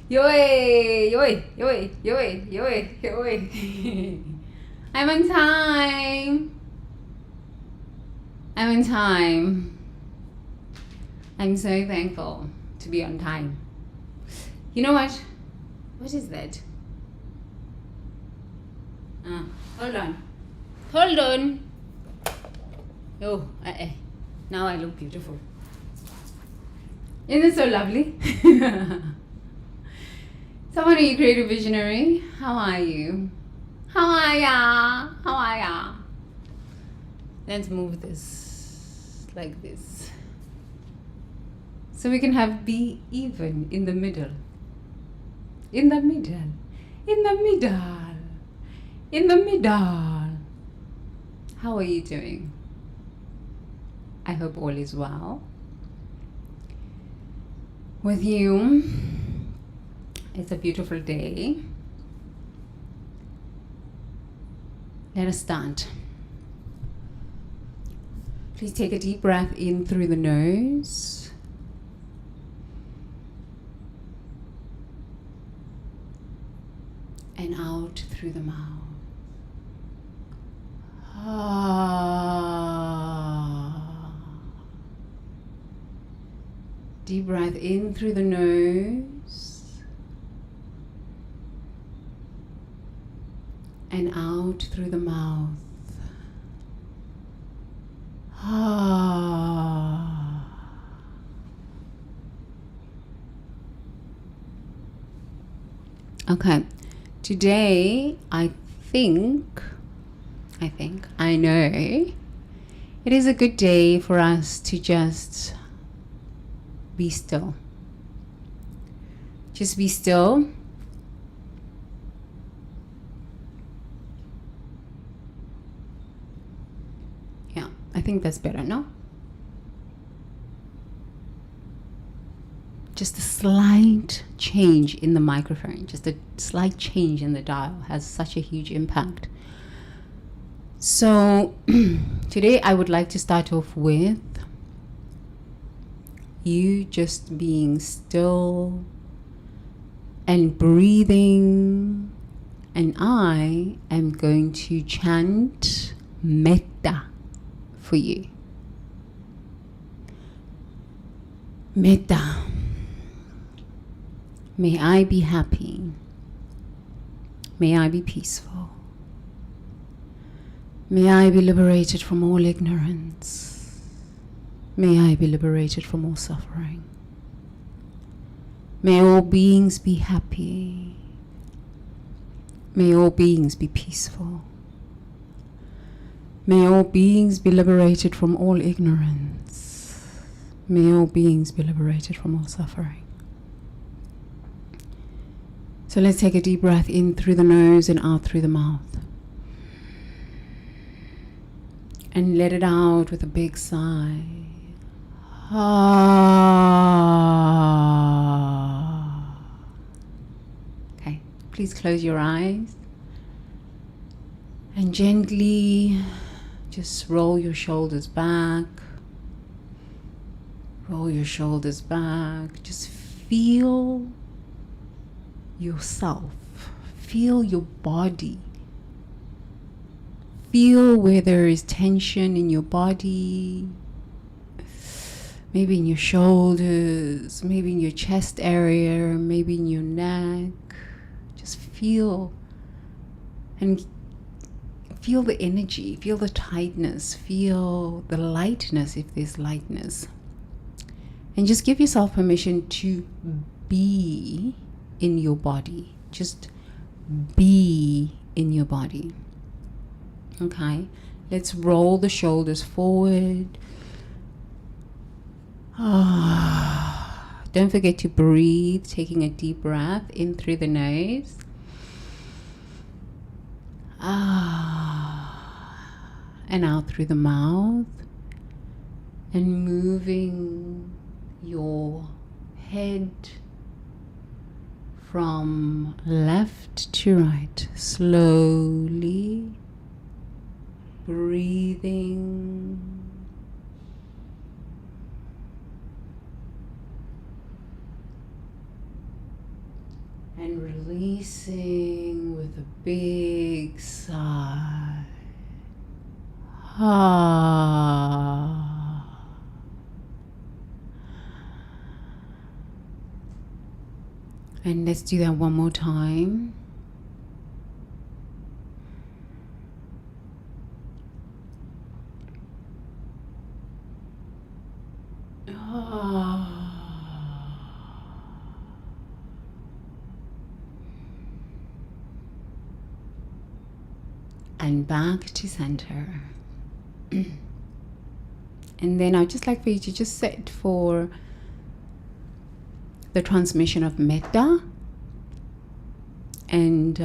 Yoi, yoi, yoi, yoi, yoi, yoi. I'm on time. I'm on time. I'm so thankful to be on time. You know what? What is that? Hold on. Hold on. Oh, now I look beautiful. Isn't it so lovely? Someone, are you creative visionary? How are you? How are ya? How are ya? Let's move this like this. So we can be even in the middle. In the middle. In the middle. In the middle. How are you doing? I hope all is well with you. It's a beautiful day. Let us start. Please take a deep breath in through the nose. And out through the mouth. Deep breath in through the nose. And out through the mouth. Okay, today I know it is a good day for us to just be still. Just be still. Yeah, I think that's better, no? Just a slight change in the microphone, just a slight change in the dial has such a huge impact. So today I would like to start off with you just being still and breathing, and I am going to chant metta for you. Metta. May I be happy. May I be peaceful. May I be liberated from all ignorance. May I be liberated from all suffering. May all beings be happy. May all beings be peaceful. May all beings be liberated from all ignorance. May all beings be liberated from all suffering. So let's take a deep breath in through the nose and out through the mouth. And let it out with a big sigh. Okay, please close your eyes. And gently just roll your shoulders back. Roll your shoulders back. Just feel yourself. Feel your body. Feel where there is tension in your body, maybe in your shoulders, maybe in your chest area, maybe in your neck. Just feel and feel the energy, feel the tightness, feel the lightness if there's lightness. And just give yourself permission to be in your body. Just be in your body. Okay, let's roll the shoulders forward. Don't forget to breathe, taking a deep breath in through the nose. And out through the mouth. And moving your head from left to right, slowly. Breathing. and releasing with a big sigh. Ah. And let's do that one more time. And back to center. And then I'd just like for you to just sit for the transmission of metta, and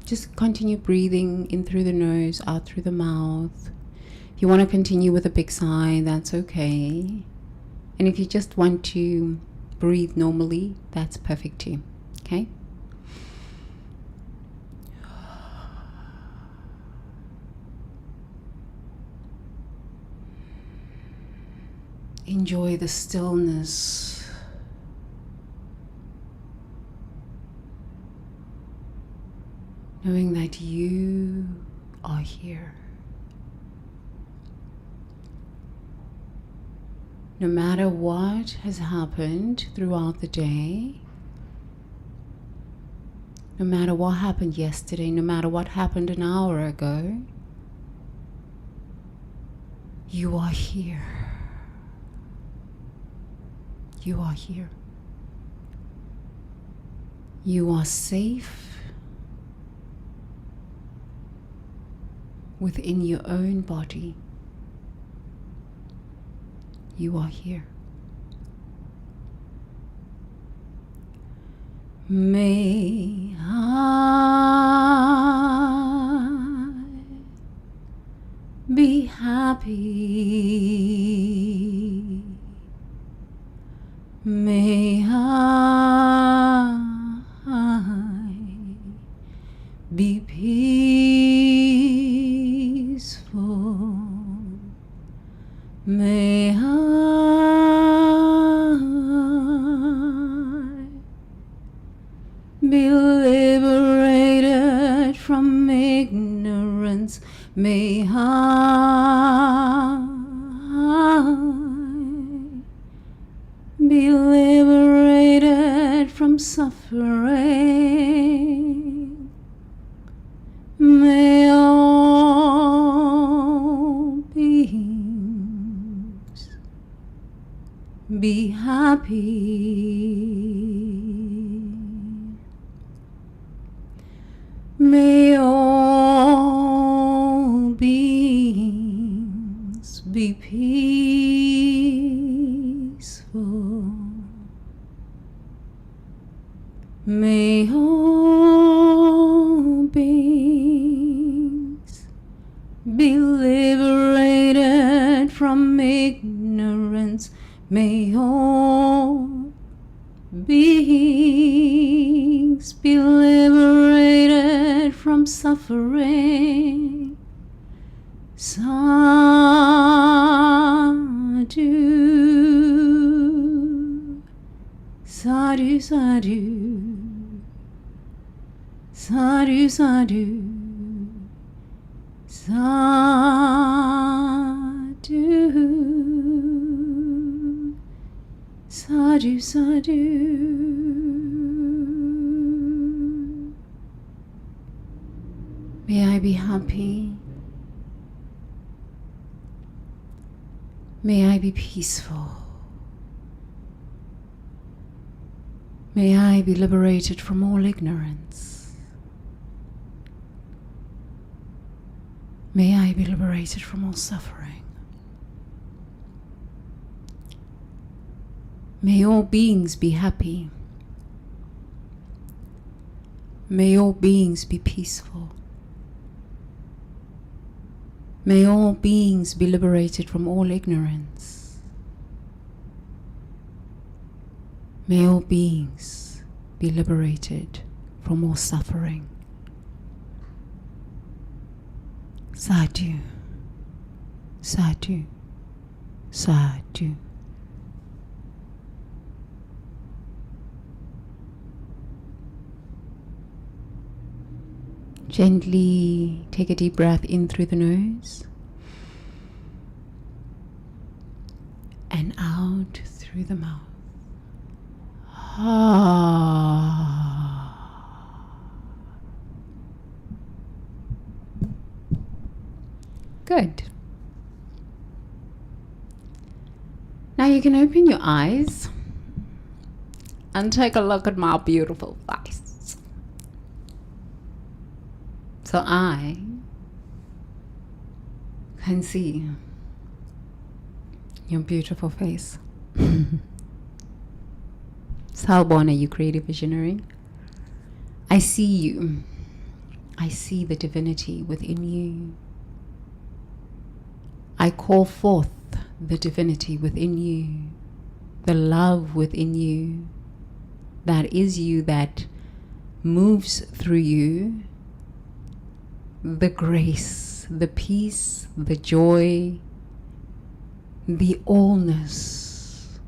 just continue breathing in through the nose, out through the mouth. If you want to continue with a big sigh, that's okay. And if you just want to breathe normally, that's perfect too. Okay? Enjoy the stillness. Knowing that you are here. No matter what has happened throughout the day, no matter what happened yesterday, no matter what happened an hour ago, you are here. You are here. You are safe within your own body. You are here. May I be happy. May I be peaceful. May I be liberated from ignorance. May I be liberated from suffering. May all beings be happy. May all beings be peaceful. May all beings be liberated from ignorance. May all beings be liberated from suffering. Sadhu, sadhu, sadhu, sadhu, sadhu, sadhu, sadhu, sadhu. May I be happy. May I be peaceful. May I be liberated from all ignorance. May I be liberated from all suffering. May all beings be happy. May all beings be peaceful. May all beings be liberated from all ignorance. May all beings be liberated from all suffering. Sadhu, sadhu, sadhu. Gently take a deep breath in through the nose and out through the mouth. Good. Now you can open your eyes and take a look at my beautiful face. So I can see your beautiful face. Salbona, you creative visionary. I see you. I see the divinity within you. I call forth the divinity within you, the love within you, that is you, that moves through you, the grace, the peace, the joy, the allness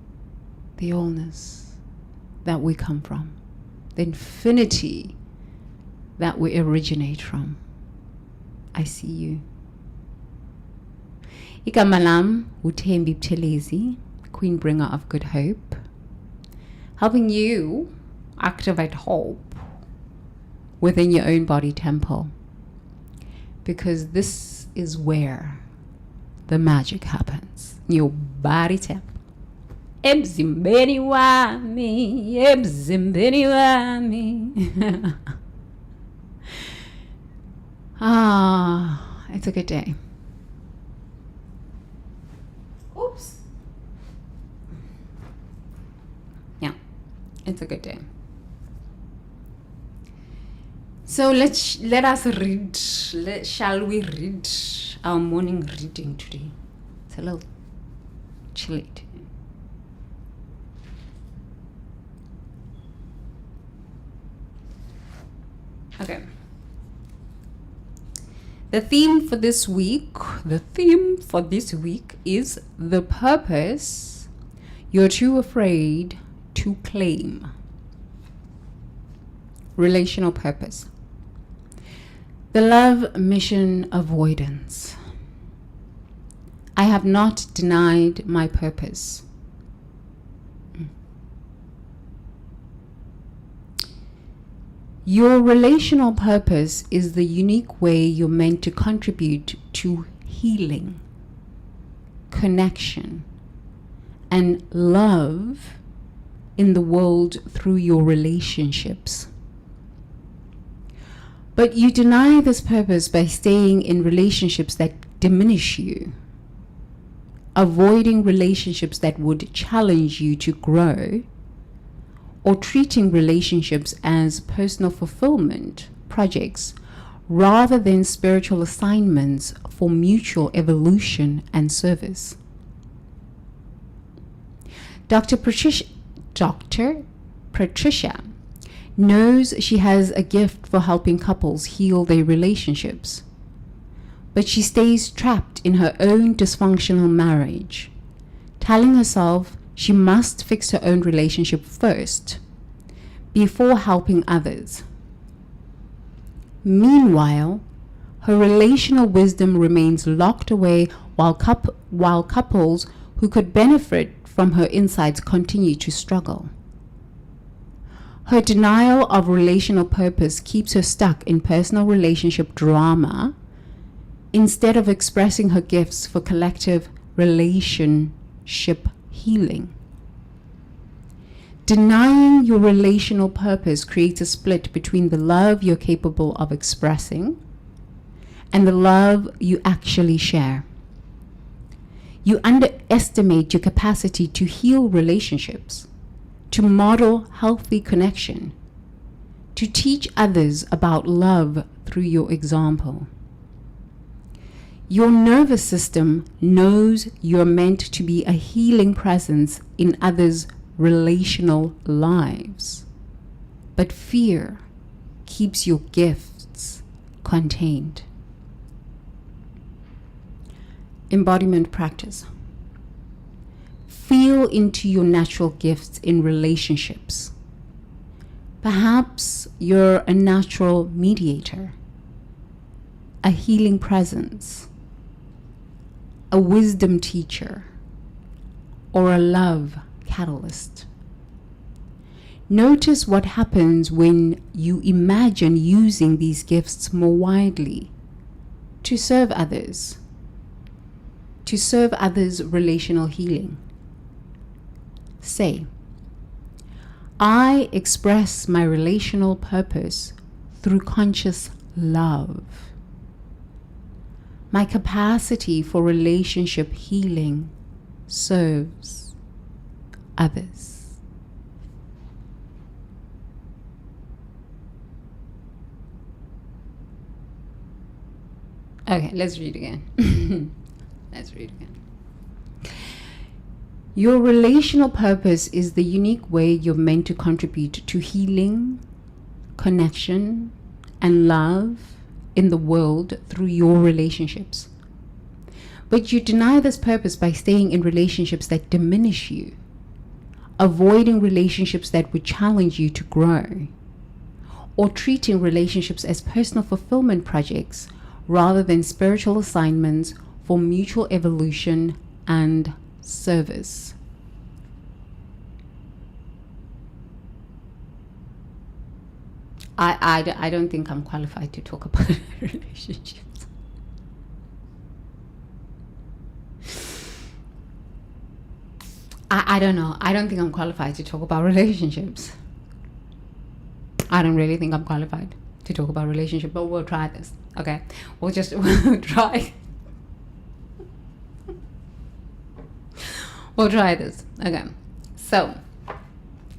that we come from, the infinity that we originate from. I see you. Igama lam uThembi Buthelezi, Queen Bringer of Good Hope, helping you activate hope within your own body temple, because this is where the magic happens. Your body temple. Emzimbeni wami, emzimbeni wami. It's a good day. Oops. Yeah, it's a good day. So let us read. Shall we read our morning reading today? It's a little chilly today. Okay. The theme for this week is the purpose you're too afraid to claim. Relational purpose. The love mission avoidance. I have not denied my purpose. Your relational purpose is the unique way you're meant to contribute to healing, connection, and love in the world through your relationships. But you deny this purpose by staying in relationships that diminish you, avoiding relationships that would challenge you to grow, or treating relationships as personal fulfillment projects rather than spiritual assignments for mutual evolution and service. Dr. Patricia knows she has a gift for helping couples heal their relationships, but she stays trapped in her own dysfunctional marriage, telling herself she must fix her own relationship first before helping others. Meanwhile, her relational wisdom remains locked away while couples who could benefit from her insights continue to struggle. Her denial of relational purpose keeps her stuck in personal relationship drama instead of expressing her gifts for collective relationship healing. Denying your relational purpose creates a split between the love you're capable of expressing and the love you actually share. You underestimate your capacity to heal relationships, to model healthy connection, to teach others about love through your example. Your nervous system knows you're meant to be a healing presence in others' relational lives, but fear keeps your gifts contained. Embodiment practice. Feel into your natural gifts in relationships. Perhaps you're a natural mediator, a healing presence, a wisdom teacher, or a love catalyst. Notice what happens when you imagine using these gifts more widely to serve others relational healing. Say, I express my relational purpose through conscious love. My capacity for relationship healing serves others. Okay, let's read again. Let's read again. Your relational purpose is the unique way you're meant to contribute to healing, connection, and love in the world through your relationships. But you deny this purpose by staying in relationships that diminish you, avoiding relationships that would challenge you to grow, or treating relationships as personal fulfillment projects rather than spiritual assignments for mutual evolution and service. I don't think I'm qualified to talk about relationships. I don't know. I don't think I'm qualified to talk about relationships. I don't really think I'm qualified to talk about relationships, but we'll try this. Okay? We'll try. We'll try this. Okay. So,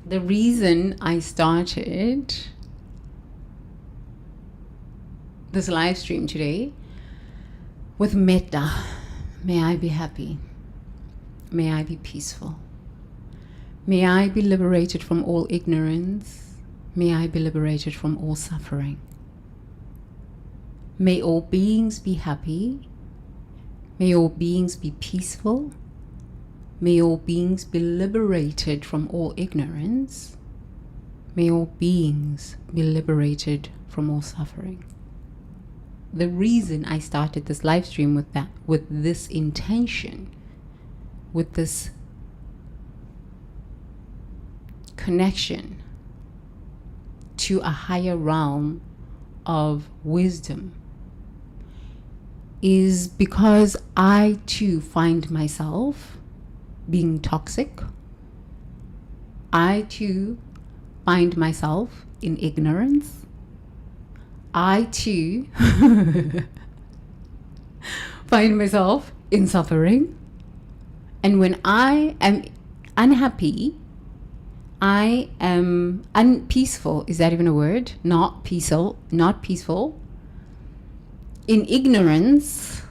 the reason I started this live stream today with metta, may I be happy, may I be peaceful, may I be liberated from all ignorance, may I be liberated from all suffering, may all beings be happy, may all beings be peaceful, may all beings be liberated from all ignorance, may all beings be liberated from all suffering. The reason I started this live stream with this intention, with this connection to a higher realm of wisdom, is because I too find myself being toxic. I too find myself in ignorance. I too find myself in suffering. And when I am unhappy, I am unpeaceful. Is that even a word? Not peaceful. In ignorance,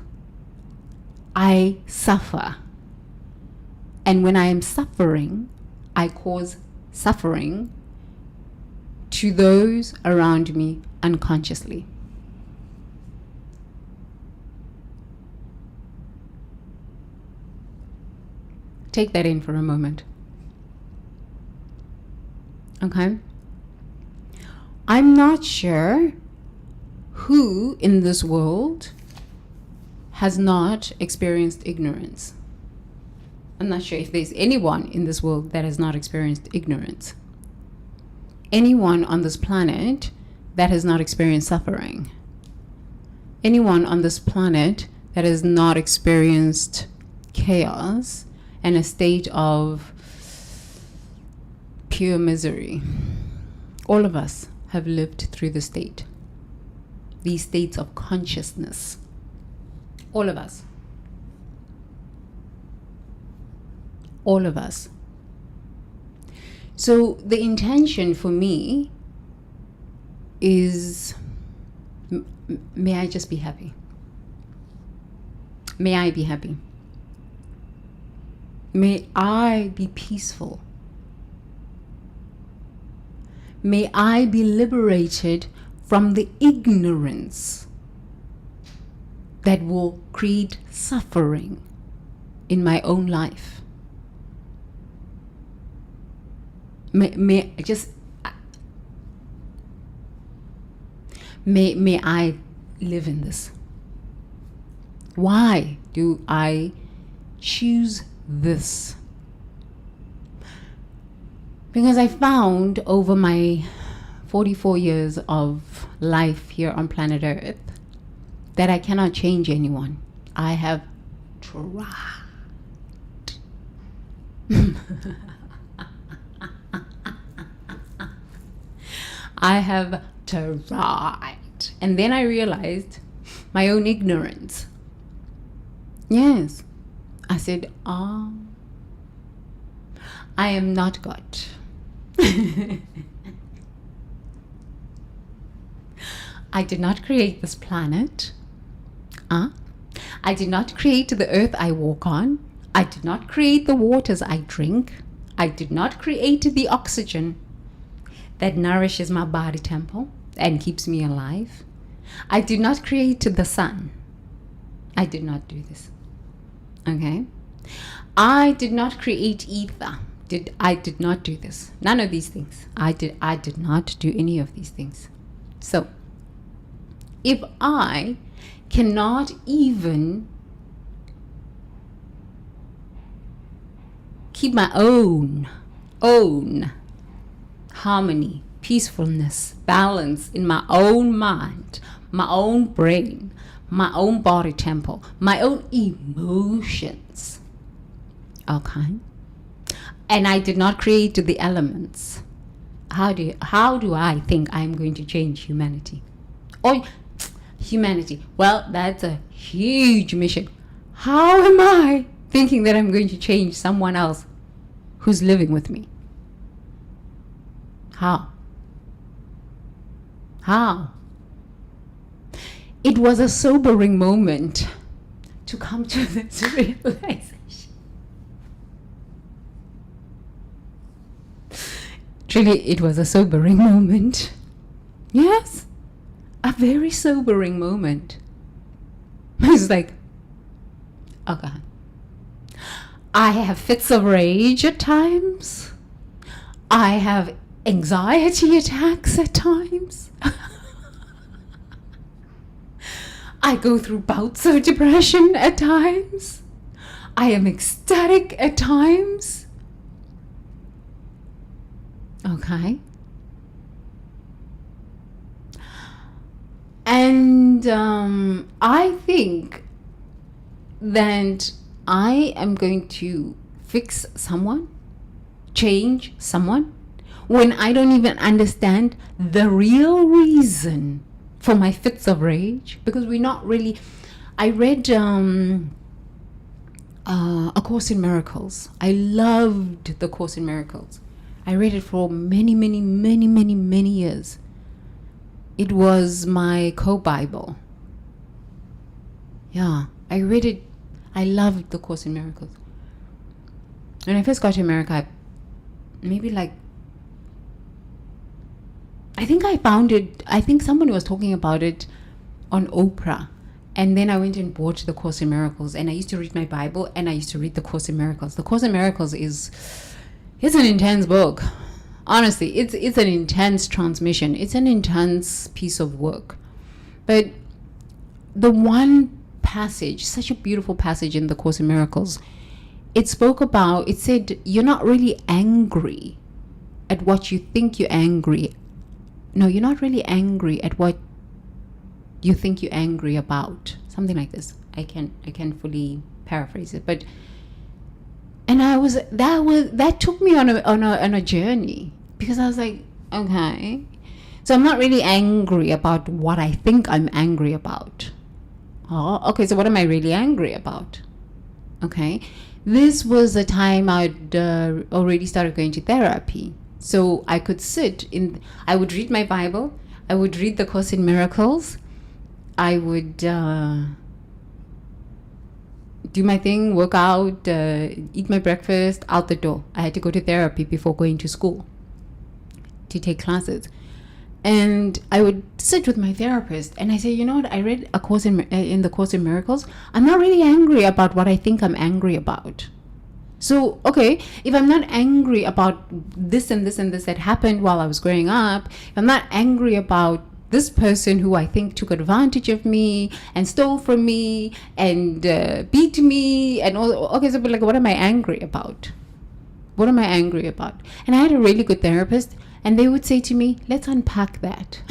I suffer. And when I am suffering, I cause suffering to those around me unconsciously. Take that in for a moment. Okay? I'm not sure who in this world has not experienced ignorance. I'm not sure if there's anyone in this world that has not experienced ignorance. Anyone on this planet that has not experienced suffering. Anyone on this planet that has not experienced chaos and a state of pure misery. All of us have lived through these states of consciousness. All of us. All of us. So the intention for me is, may I just be happy? May I be happy? May I be peaceful? May I be liberated from the ignorance that will create suffering in my own life. May I live in this. Why do I choose this? Because I found over my 44 years of life here on planet Earth that I cannot change anyone. I have tried. I have tried. And then I realized my own ignorance. Yes. I said, I am not God. I did not create this planet. I did not create the earth I walk on. I did not create the waters I drink. I did not create the oxygen that nourishes my body temple and keeps me alive. I did not create the sun. I did not do this. Okay? I did not create ether. I did not do this. None of these things. I did not do any of these things. So, if I cannot even keep my own harmony, peacefulness, balance in my own mind, my own brain, my own body temple, my own emotions, okay? And I did not create the elements. How do I think I'm going to change humanity? Or humanity, well, that's a huge mission. How am I thinking that I'm going to change someone else who's living with me? How? It was a sobering moment to come to this realization. Truly, it was a sobering moment. Yes, a very sobering moment. I was like, okay. I have fits of rage at times. I have anxiety attacks at times. I go through bouts of depression at times. I am ecstatic at times. Okay. And I think that I am going to fix someone, change someone, when I don't even understand the real reason for my fits of rage. Because we're not really... I read A Course in Miracles. I loved the Course in Miracles. I read it for many years. It was my co-Bible. Yeah, I read it. I loved the Course in Miracles. When I first got to America, I think I found it, I think somebody was talking about it on Oprah. And then I went and bought the Course in Miracles. And I used to read my Bible and I used to read the Course in Miracles. The Course in Miracles it's an intense book. Honestly, it's an intense transmission. It's an intense piece of work. But the one passage, such a beautiful passage in the Course in Miracles, it said, you're not really angry at what you think you're angry. No, you're not really angry at what you think you're angry about. Something like this. I can't fully paraphrase it, but and that took me on a journey, because I was like, okay, so I'm not really angry about what I think I'm angry about. Oh, okay, so what am I really angry about? Okay, this was the time I'd already started going to therapy. So I could I would read my Bible, I would read the Course in Miracles, I would do my thing, work out, eat my breakfast, out the door. I had to go to therapy before going to school to take classes. And I would sit with my therapist and I say, you know what, I read a course in the Course in Miracles. I'm not really angry about what I think I'm angry about. So, okay, if I'm not angry about this and this and this that happened while I was growing up, if I'm not angry about this person who I think took advantage of me and stole from me and beat me and all. Okay, so but like, what am I angry about? What am I angry about? And I had a really good therapist, and they would say to me, let's unpack that.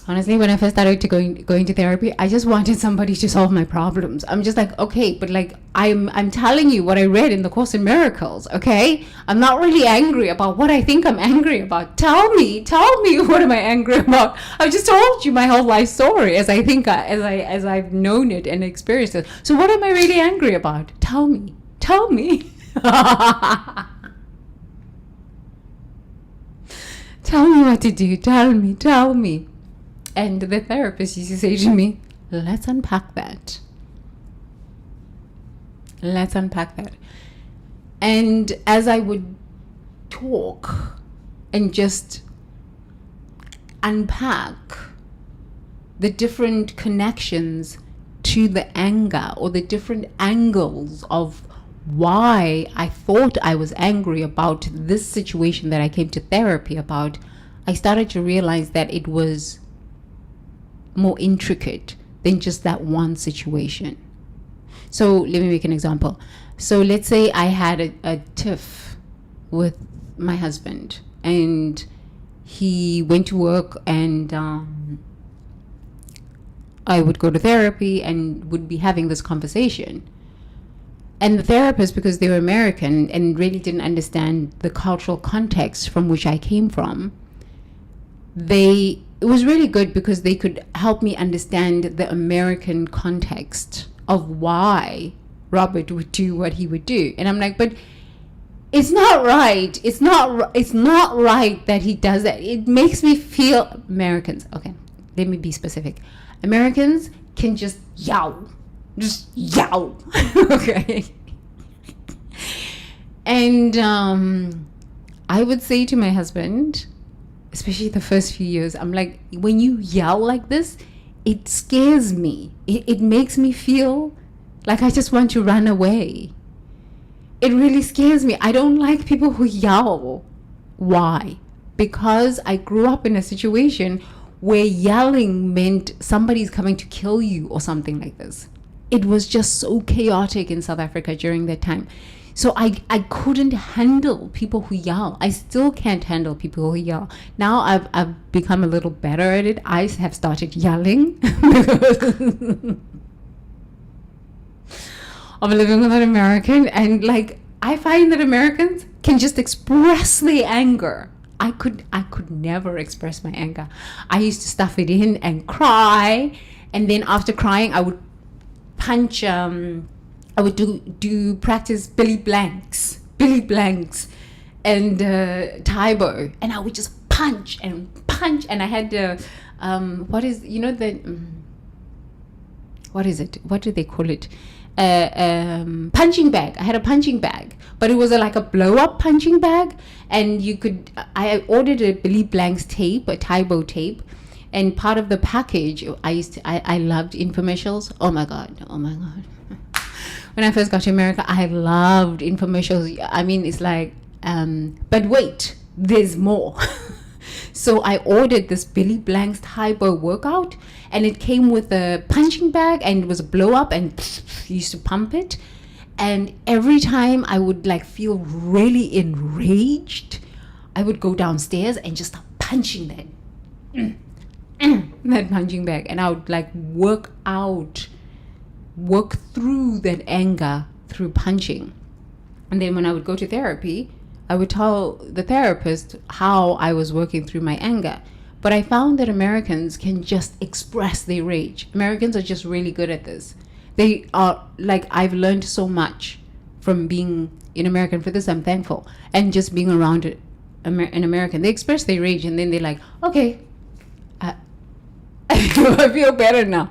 Honestly, when I first started to going to therapy, I just wanted somebody to solve my problems. I'm just like, okay, but like I'm telling you what I read in the Course in Miracles, okay? I'm not really angry about what I think I'm angry about. Tell me what am I angry about? I've just told you my whole life story as I've known it and experienced it. So what am I really angry about? Tell me. Tell me what to do. Tell me. And the therapist used to say to me, let's unpack that. And as I would talk and just unpack the different connections to the anger or the different angles of why I thought I was angry about this situation that I came to therapy about, I started to realize that it was more intricate than just that one situation. So let me make an example. So let's say I had a tiff with my husband, and he went to work, and I would go to therapy and would be having this conversation. And the therapist, because they were American and really didn't understand the cultural context from which I came from, it was really good because they could help me understand the American context of why Robert would do what he would do. And I'm like, but it's not right. It's not right that he does that. It makes me feel Americans. Okay, let me be specific. Americans can just yowl. Okay. And I would say to my husband, especially the first few years, I'm like, when you yell like this, it scares me. It makes me feel like I just want to run away. It really scares me. I don't like people who yell. Why? Because I grew up in a situation where yelling meant somebody's coming to kill you or something like this. It was just so chaotic in South Africa during that time. So I couldn't handle people who yell. I still can't handle people who yell. Now I've become a little better at it. I have started yelling of living with an American, and like I find that Americans can just express the anger. I could never express my anger. I used to stuff it in and cry, and then after crying I would punch I would do practice Billy Blanks and Tybo, and I would just punch, and I had what is it? What do they call it? Punching bag. I had a punching bag, but it was like a blow up punching bag, and I ordered a Billy Blanks tape, a Tybo tape, and part of the package I loved infomercials. Oh my god. When I first got to America, I loved infomercials. I mean, it's like, but wait, there's more. So I ordered this Billy Blanks Tybo workout, and it came with a punching bag, and it was a blow up, and used to pump it. And every time I would like feel really enraged, I would go downstairs and just start punching that punching bag, and I would like work through that anger through punching. And then when I would go to therapy, I would tell the therapist how I was working through my anger. But I found that Americans can just express their rage. Americans are just really good at this. They are like, I've learned so much from being in America, and for this I'm thankful, and just being around an American. They express their rage, and then they're like, okay, I feel better now.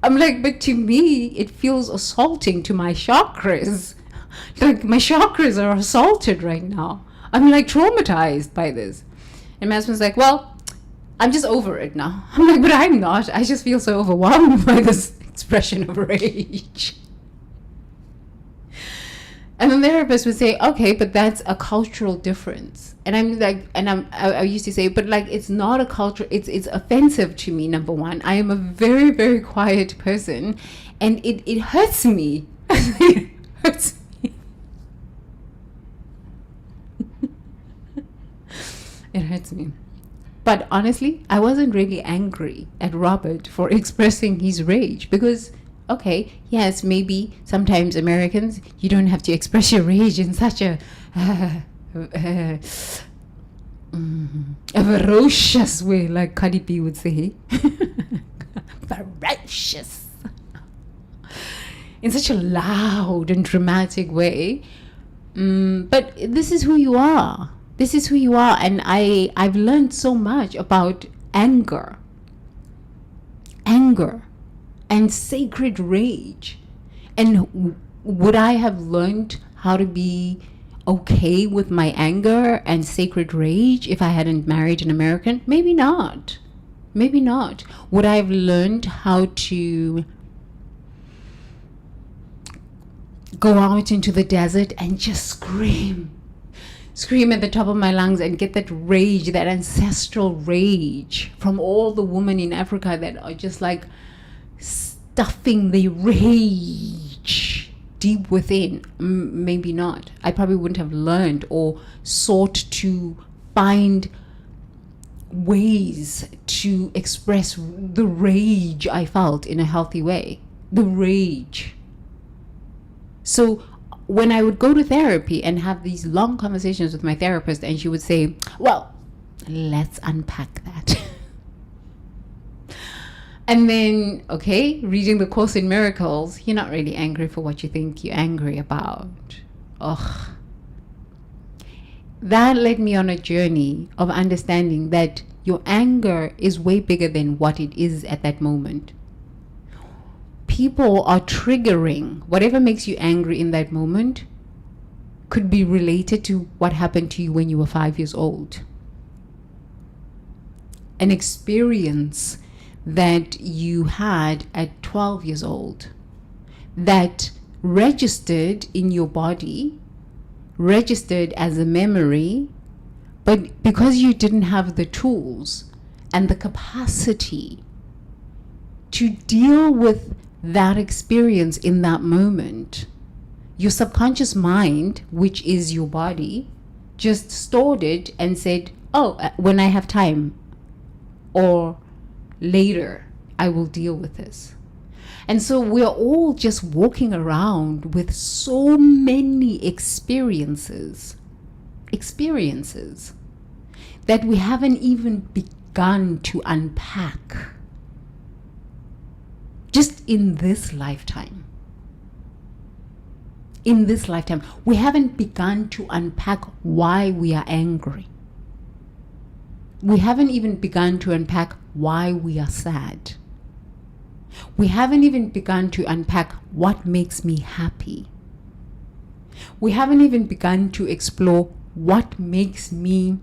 I'm like, but to me, it feels assaulting to my chakras. Like, my chakras are assaulted right now. I'm like traumatized by this. And my husband's like, well, I'm just over it now. I'm like, but I'm not. I just feel so overwhelmed by this expression of rage. And And the therapist would say, okay, but that's a cultural difference. And I'm like, I used to say, but like, it's not a culture. It's offensive to me. Number one, I am a very, very quiet person, and it hurts me. It hurts me. It hurts me. But honestly, I wasn't really angry at Robert for expressing his rage, because okay, yes, maybe sometimes Americans, you don't have to express your rage in such a ferocious way, like Cardi B would say. Ferocious. In such a loud and dramatic way. But this is who you are. This is who you are. And I've learned so much about anger. Anger. And sacred rage. And would I have learned how to be okay with my anger and sacred rage if I hadn't married an American? Maybe not. Maybe not. Would I have learned how to go out into the desert and just scream at the top of my lungs and get that rage, that ancestral rage from all the women in Africa that are just like stuffing the rage deep within? Maybe not. I probably wouldn't have learned or sought to find ways to express the rage I felt in a healthy way. The rage. So when I would go to therapy and have these long conversations with my therapist, and she would say, well, let's unpack that. And then, okay, reading the Course in Miracles, you're not really angry for what you think you're angry about. Ugh. That led me on a journey of understanding that your anger is way bigger than what it is at that moment. People are triggering. Whatever makes you angry in that moment could be related to what happened to you when you were 5 years old. An experience that you had at 12 years old that registered in your body, registered as a memory, but because you didn't have the tools and the capacity to deal with that experience in that moment, your subconscious mind, which is your body, just stored it and said, oh, when I have time or later, I will deal with this. And so we're all just walking around with so many experiences that we haven't even begun to unpack. Just in this lifetime. In this lifetime, we haven't begun to unpack why we are angry. We haven't even begun to unpack why we are sad. We haven't even begun to unpack what makes me happy. We haven't even begun to explore what makes me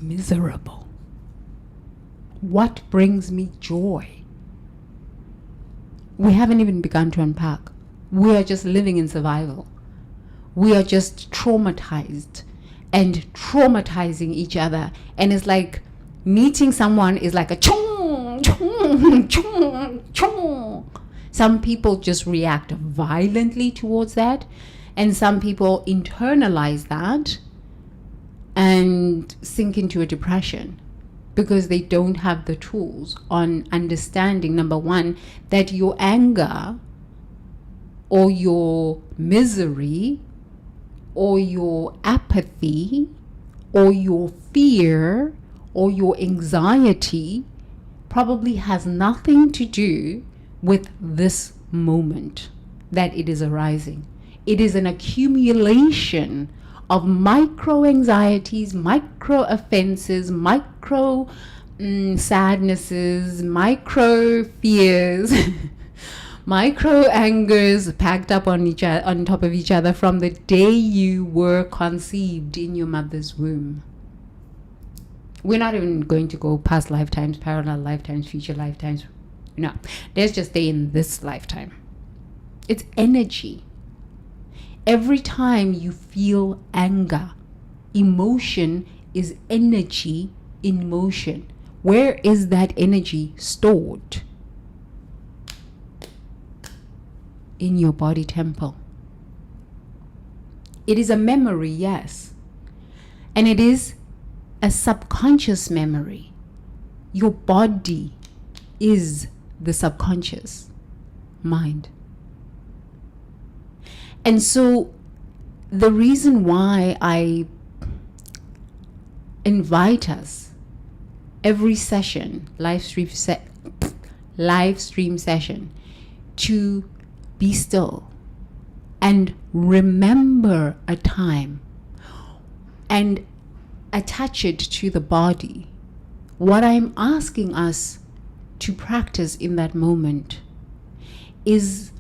miserable. What brings me joy. We haven't even begun to unpack. We are just living in survival. We are just traumatized and traumatizing each other. And it's like meeting someone is like a chung, chung, chung, chung. Some people just react violently towards that. And some people internalize that and sink into a depression, because they don't have the tools on understanding, number one, that your anger or your misery or your apathy or your fear or your anxiety probably has nothing to do with this moment that it is arising. It is an accumulation of micro anxieties, micro offenses, micro sadnesses, micro fears, micro angers packed up on top of each other from the day you were conceived in your mother's womb. We're not even going to go past lifetimes, parallel lifetimes, future lifetimes. No, let's just stay in this lifetime. It's energy. Every time you feel anger, emotion is energy in motion. Where is that energy stored? In your body temple. It is a memory, yes. And it is a subconscious memory. Your body is the subconscious mind. And so the reason why I invite us every session, live stream session, to be still and remember a time and attach it to the body. What I'm asking us to practice in that moment is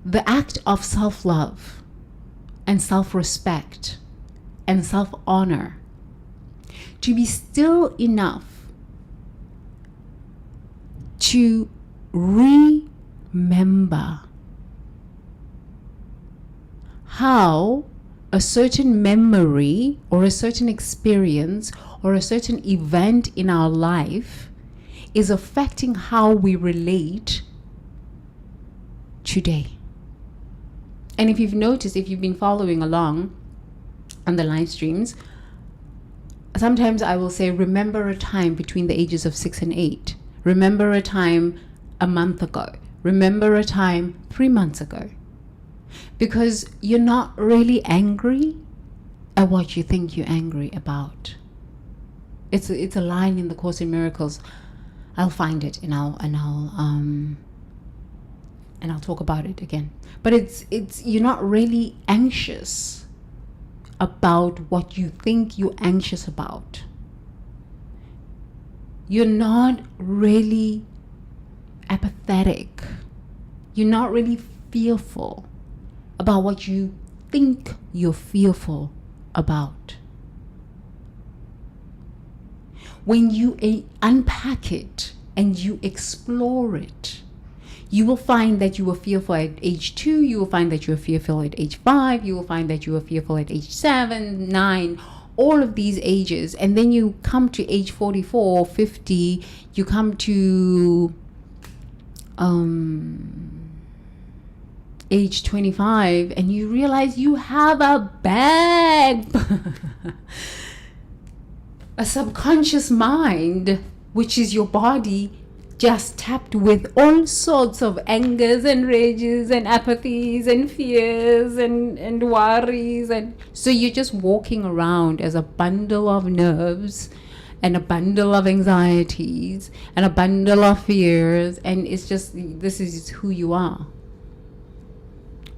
the act of self-love and self-respect and self-honor. To be still enough to remember how a certain memory or a certain experience or a certain event in our life is affecting how we relate today. And if you've noticed, if you've been following along on the live streams, sometimes I will say, remember a time between the ages of 6 and 8. Remember a time a month ago. Remember a time 3 months ago. Because you're not really angry at what you think you're angry about. It's a line in the Course in Miracles. I'll find it and I'll talk about it again. But it's you're not really anxious about what you think you're anxious about. You're not really apathetic. You're not really fearful about what you think you're fearful about. When you unpack it and you explore it, you will find that you were fearful at age 2, you will find that you were fearful at age 5, you will find that you were fearful at age 7, 9, all of these ages. And then you come to age 44, 50, you come to age 25, and you realize you have a bag, a subconscious mind, which is your body, just tapped with all sorts of angers and rages and apathies and fears and worries. And so you're just walking around as a bundle of nerves and a bundle of anxieties and a bundle of fears. And it's just, this is who you are.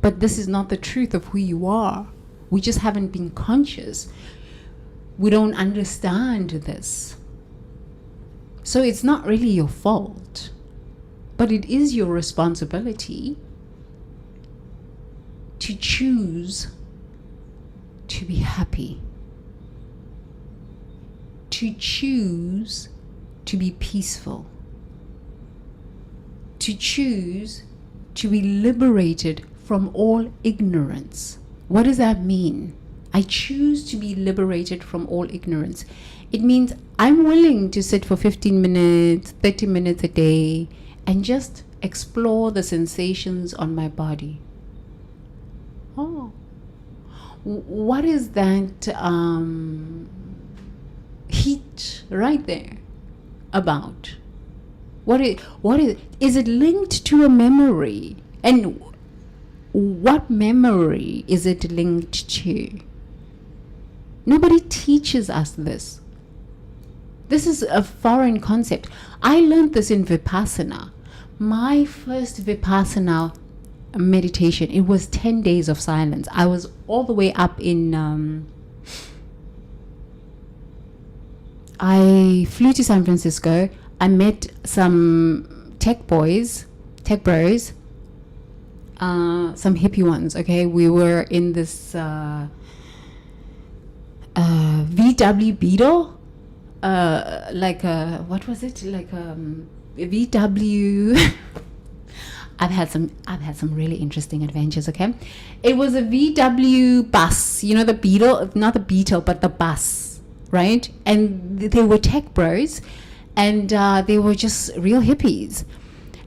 But this is not the truth of who you are. We just haven't been conscious. We don't understand this. So it's not really your fault, but it is your responsibility to choose to be happy, to choose to be peaceful, to choose to be liberated from all ignorance. What does that mean? I choose to be liberated from all ignorance. It means I'm willing to sit for 15 minutes, 30 minutes a day and just explore the sensations on my body. Oh, what is that heat right there about? What is it linked to a memory? And what memory is it linked to? Nobody teaches us this. This is a foreign concept. I learned this in Vipassana. My first Vipassana meditation, it was 10 days of silence. I was all the way up in... I flew to San Francisco. I met some tech bros, some hippie ones, okay? We were in this VW Beetle. Like a, what was it? Like a VW. I've had some really interesting adventures. Okay, it was a VW bus, you know, the Beetle, not the Beetle, but the bus, right? And they were tech bros, and they were just real hippies.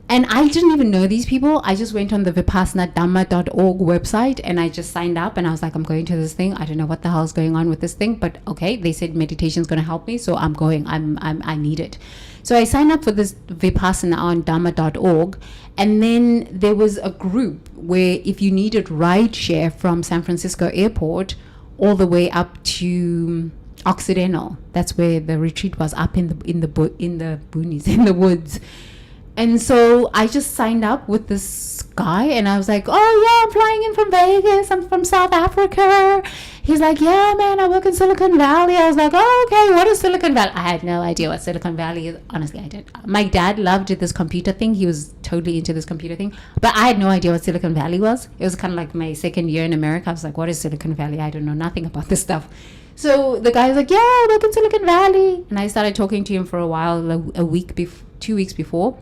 And I didn't even know these people. I just went on the vipassanadhamma.org website and I just signed up, and I was like, I'm going to this thing. I don't know what the hell's going on with this thing, but okay, they said meditation is going to help me, so I'm going. I need it. So I signed up for this Vipassana on dhamma.org, and then there was a group where if you needed ride share from San Francisco airport all the way up to Occidental, that's where the retreat was, up in the boonies, in the woods. And so I just signed up with this guy, and I was like, oh yeah, I'm flying in from Vegas, I'm from South Africa. He's like, yeah man, I work in Silicon Valley. I was like, oh okay, what is Silicon Valley? I had no idea what Silicon Valley is. Honestly, I did. My dad loved this computer thing. He was totally into this computer thing, but I had no idea what Silicon Valley was. It was kind of like my second year in America. I was like, what is Silicon Valley? I don't know nothing about this stuff. So the guy was like, yeah, I work in Silicon Valley. And I started talking to him for a while, 2 weeks before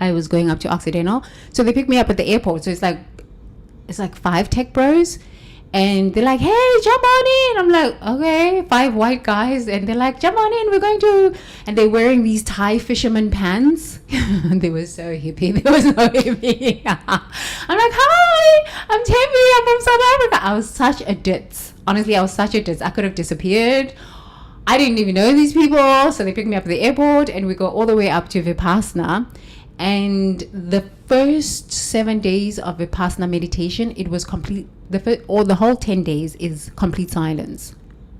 I was going up to Occidental. So they picked me up at the airport. So it's like 5 tech bros, and they're like, hey, jump on in. I'm like, okay, 5 white guys, and they're like, jump on in, we're going to, and they're wearing these Thai fisherman pants. They were so hippie. They were so hippie. I'm like, hi, I'm Tembi, I'm from South Africa. I was such a ditz. Honestly, I was such a ditz. I could have disappeared. I didn't even know these people. So they picked me up at the airport, and we go all the way up to Vipassana. And the first 7 days of Vipassana meditation, it was complete. The whole 10 days is complete silence.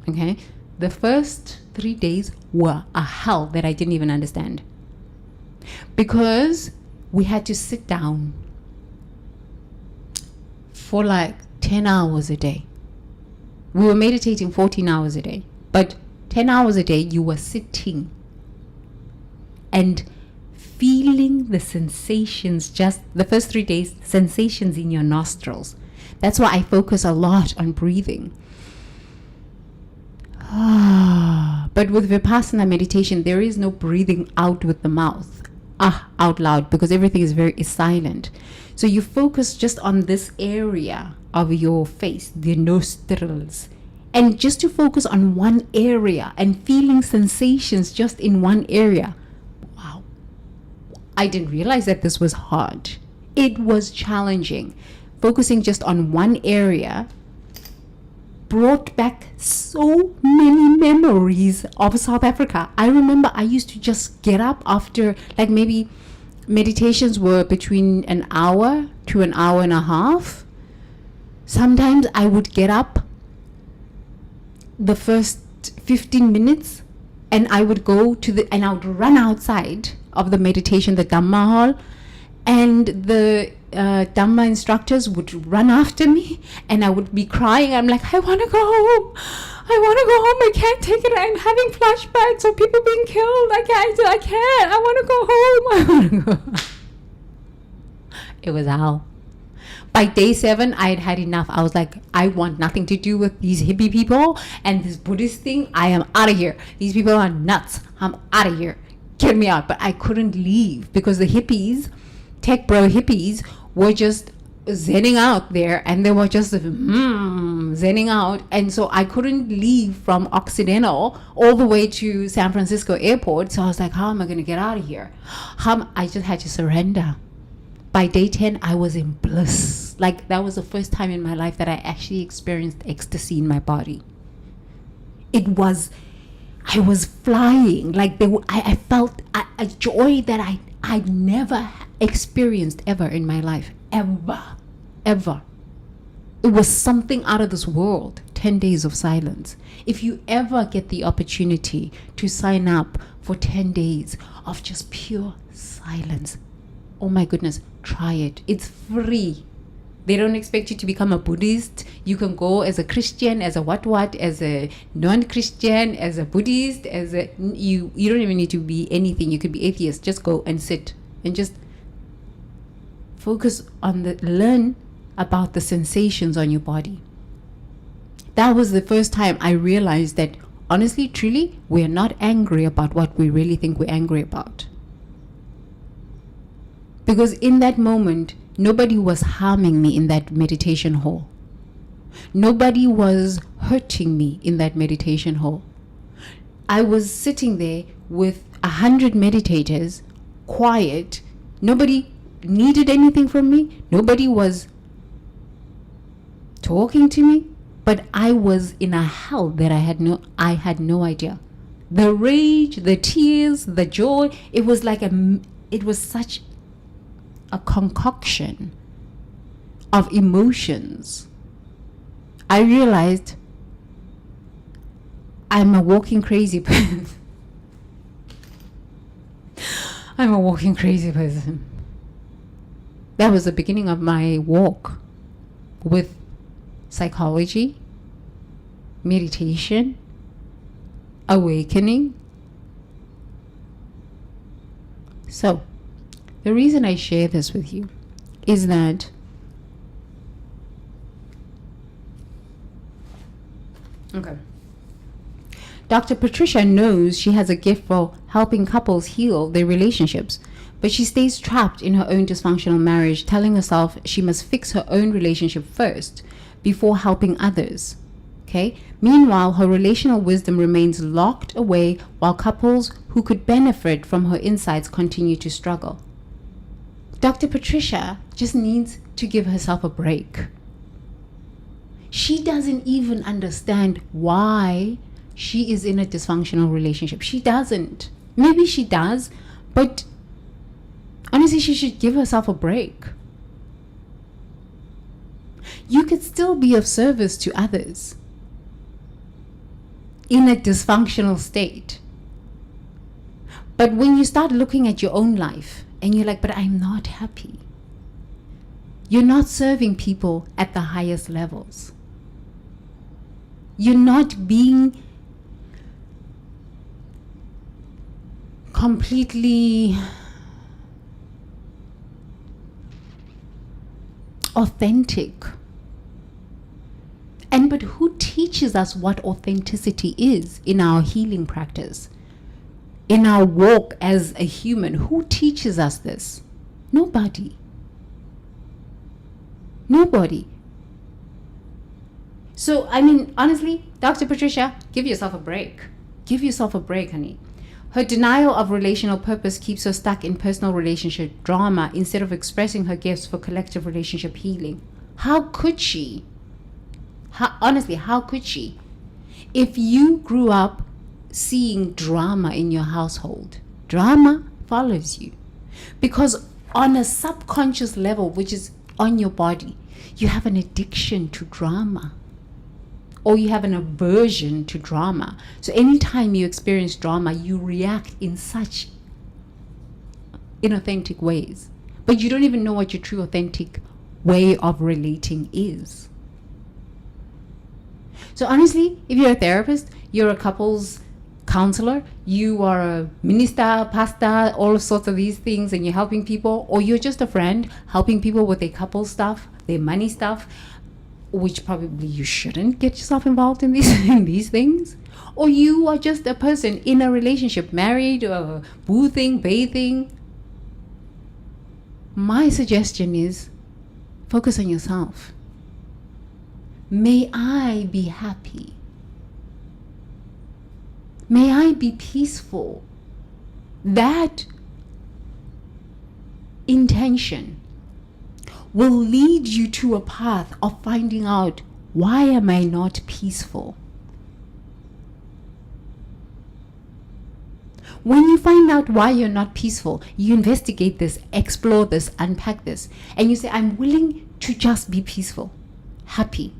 Okay, the first 3 days were a hell that I didn't even understand, because we had to sit down for like 10 hours a day. We were meditating 14 hours a day, but 10 hours a day you were sitting and feeling the sensations, just the first 3 days, sensations in your nostrils. That's why I focus a lot on breathing. But with Vipassana meditation, there is no breathing out with the mouth, out loud, because everything is silent. So you focus just on this area of your face, the nostrils, and just to focus on one area and feeling sensations just in one area. I didn't realize that this was hard. It was challenging. Focusing just on one area brought back so many memories of South Africa. I remember I used to just get up after, like, maybe meditations were between an hour to an hour and a half. Sometimes I would get up the first 15 minutes and I would go and I would run outside of the meditation, the Dhamma hall, and the Dhamma instructors would run after me, and I would be crying. I'm like, I want to go home. I can't take it. I'm having flashbacks of people being killed. I can't. I want to go home. I want to go. It was hell. By day 7, I had had enough. I was like, I want nothing to do with these hippie people and this Buddhist thing. I am out of here. These people are nuts. I'm out of here. Get me out. But I couldn't leave because the hippies, tech bro hippies, were just zenning out there, and they were just zenning out. And so I couldn't leave from Occidental all the way to San Francisco airport. So I was like, how am I going to get out of here? I just had to surrender. By day 10, I was in bliss. Like, that was the first time in my life that I actually experienced ecstasy in my body. I was flying. Like, I felt a joy that I never experienced ever in my life. Ever. It was something out of this world. 10 days of silence. If you ever get the opportunity to sign up for 10 days of just pure silence, oh my goodness, try it. It's free. They don't expect you to become a Buddhist. You can go as a Christian, as a what, as a non-Christian, as a Buddhist, you don't even need to be anything. You could be atheist. Just go and sit and just focus on learn about the sensations on your body. That was the first time I realized that, honestly, truly, we're not angry about what we really think we're angry about. Because in that moment, nobody was harming me in that meditation hall. Nobody was hurting me in that meditation hall. I was sitting there with 100 meditators, quiet. Nobody needed anything from me. Nobody was talking to me. But I was in a hell that I had no idea. The rage, the tears, the joy, it was such a concoction of emotions. I realized I'm a walking crazy person. I'm a walking crazy person. That was the beginning of my walk with psychology, meditation, awakening. So, the reason I share this with you is that Dr. Patricia knows she has a gift for helping couples heal their relationships, but she stays trapped in her own dysfunctional marriage, telling herself she must fix her own relationship first before helping others. Okay? Meanwhile, her relational wisdom remains locked away while couples who could benefit from her insights continue to struggle. Dr. Patricia just needs to give herself a break. She doesn't even understand why she is in a dysfunctional relationship. She doesn't. Maybe she does, but honestly, she should give herself a break. You could still be of service to others in a dysfunctional state. But when you start looking at your own life and you're like, but I'm not happy, you're not serving people at the highest levels. You're not being completely authentic. But who teaches us what authenticity is in our healing practice? In our walk as a human, who teaches us this? Nobody. Nobody. So, honestly, Dr. Patricia, give yourself a break. Give yourself a break, honey. Her denial of relational purpose keeps her stuck in personal relationship drama instead of expressing her gifts for collective relationship healing. How could she? Honestly, how could she? If you grew up seeing drama in your household, drama follows you. Because on a subconscious level, which is on your body, you have an addiction to drama. Or you have an aversion to drama. So anytime you experience drama, you react in such inauthentic ways. But you don't even know what your true authentic way of relating is. So honestly, if you're a therapist, you're a couples counselor, you are a minister, pastor, all sorts of these things, and you're helping people, or you're just a friend helping people with their couple stuff, their money stuff, which probably you shouldn't get yourself involved in these things. Or you are just a person in a relationship, married or boothing, bathing. My suggestion is focus on yourself. May I be happy. May I be peaceful. That intention will lead you to a path of finding out, why am I not peaceful? When you find out why you're not peaceful, you investigate this, explore this, unpack this, and you say, I'm willing to just be peaceful, happy,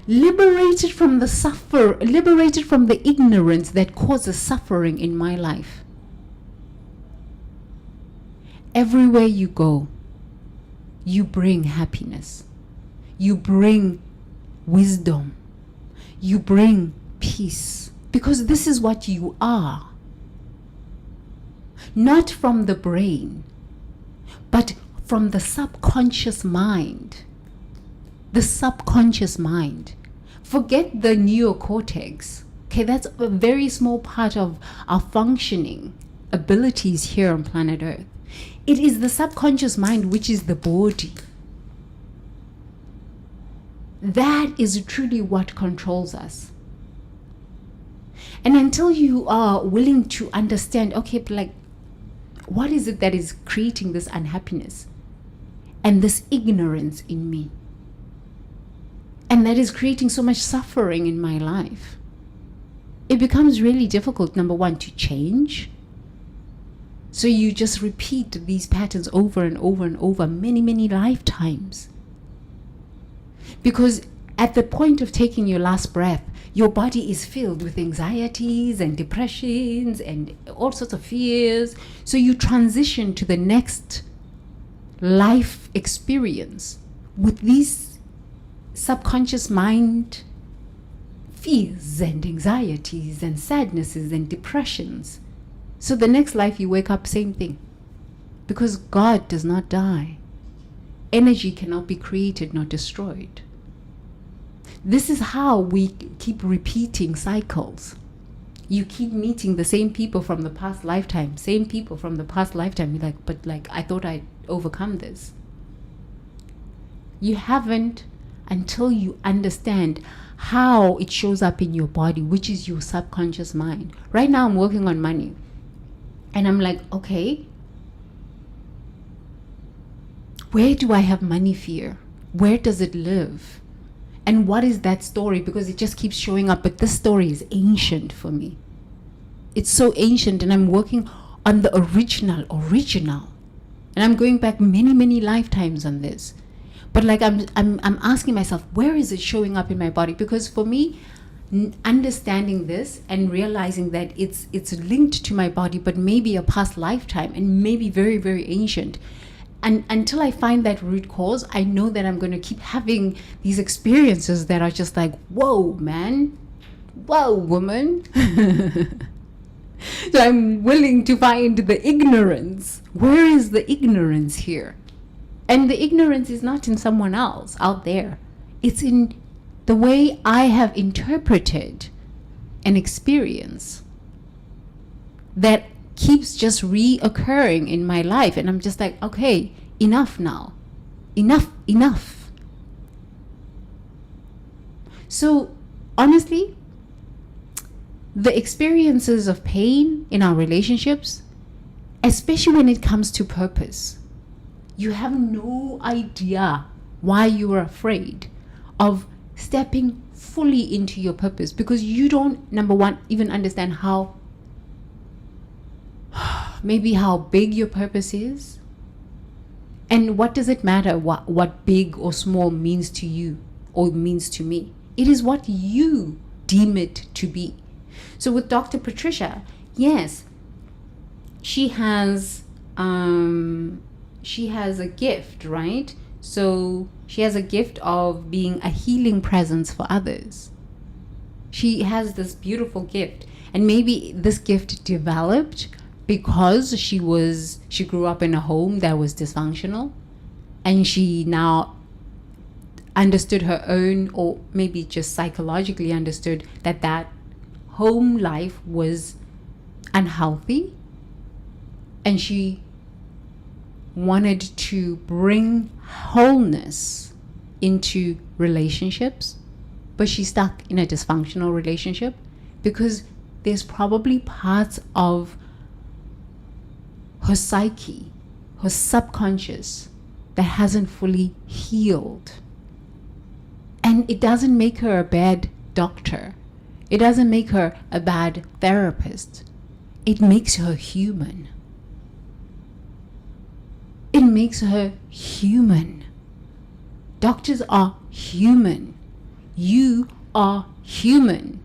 liberated from liberated from the ignorance that causes suffering in my life. Everywhere you go, you bring happiness, you bring wisdom, you bring peace, because this is what you are. Not from the brain, but from the subconscious mind. The subconscious mind. Forget the neocortex. Okay, that's a very small part of our functioning abilities here on planet Earth. It is the subconscious mind, which is the body. That is truly what controls us. And until you are willing to understand, okay, but like, what is it that is creating this unhappiness and this ignorance in me? And that is creating so much suffering in my life. It becomes really difficult, number one, to change. So you just repeat these patterns over and over and over many, many lifetimes. Because at the point of taking your last breath, your body is filled with anxieties and depressions and all sorts of fears. So you transition to the next life experience with these subconscious mind fears and anxieties and sadnesses and depressions. So the next life you wake up, same thing. Because God does not die. Energy cannot be created nor destroyed. This is how we keep repeating cycles. You keep meeting the same people from the past lifetime, same people from the past lifetime. You're like, but like, I thought I'd overcome this. You haven't, until you understand how it shows up in your body, which is your subconscious mind. Right now I'm working on money. And I'm like, okay, where do I have money fear? Where does it live? And what is that story? Because it just keeps showing up. But this story is ancient for me. It's so ancient, and I'm working on the original. And I'm going back many, many lifetimes on this. But like I'm asking myself, where is it showing up in my body? Because for me, understanding this and realizing that it's linked to my body, but maybe a past lifetime and maybe very, very ancient. And until I find that root cause, I know that I'm going to keep having these experiences that are just like, whoa, man, whoa, woman. So I'm willing to find the ignorance. Where is the ignorance here? And the ignorance is not in someone else out there. It's in the way I have interpreted an experience that keeps just reoccurring in my life. And I'm just like, okay, enough now. Enough. So honestly, the experiences of pain in our relationships, especially when it comes to purpose, you have no idea why you are afraid of stepping fully into your purpose, because you don't, number one, even understand how big your purpose is. And what does it matter what big or small means to you or means to me? It is what you deem it to be. So with Dr. Patricia, yes, she has a gift, right? So she has a gift of being a healing presence for others. She has this beautiful gift. And maybe this gift developed because she grew up in a home that was dysfunctional, and she now understood her own, or maybe just psychologically understood that home life was unhealthy, and she wanted to bring wholeness into relationships, but she's stuck in a dysfunctional relationship because there's probably parts of her psyche, her subconscious, that hasn't fully healed. And it doesn't make her a bad doctor. It doesn't make her a bad therapist. It makes her human. It makes her human. Doctors are human. You are human.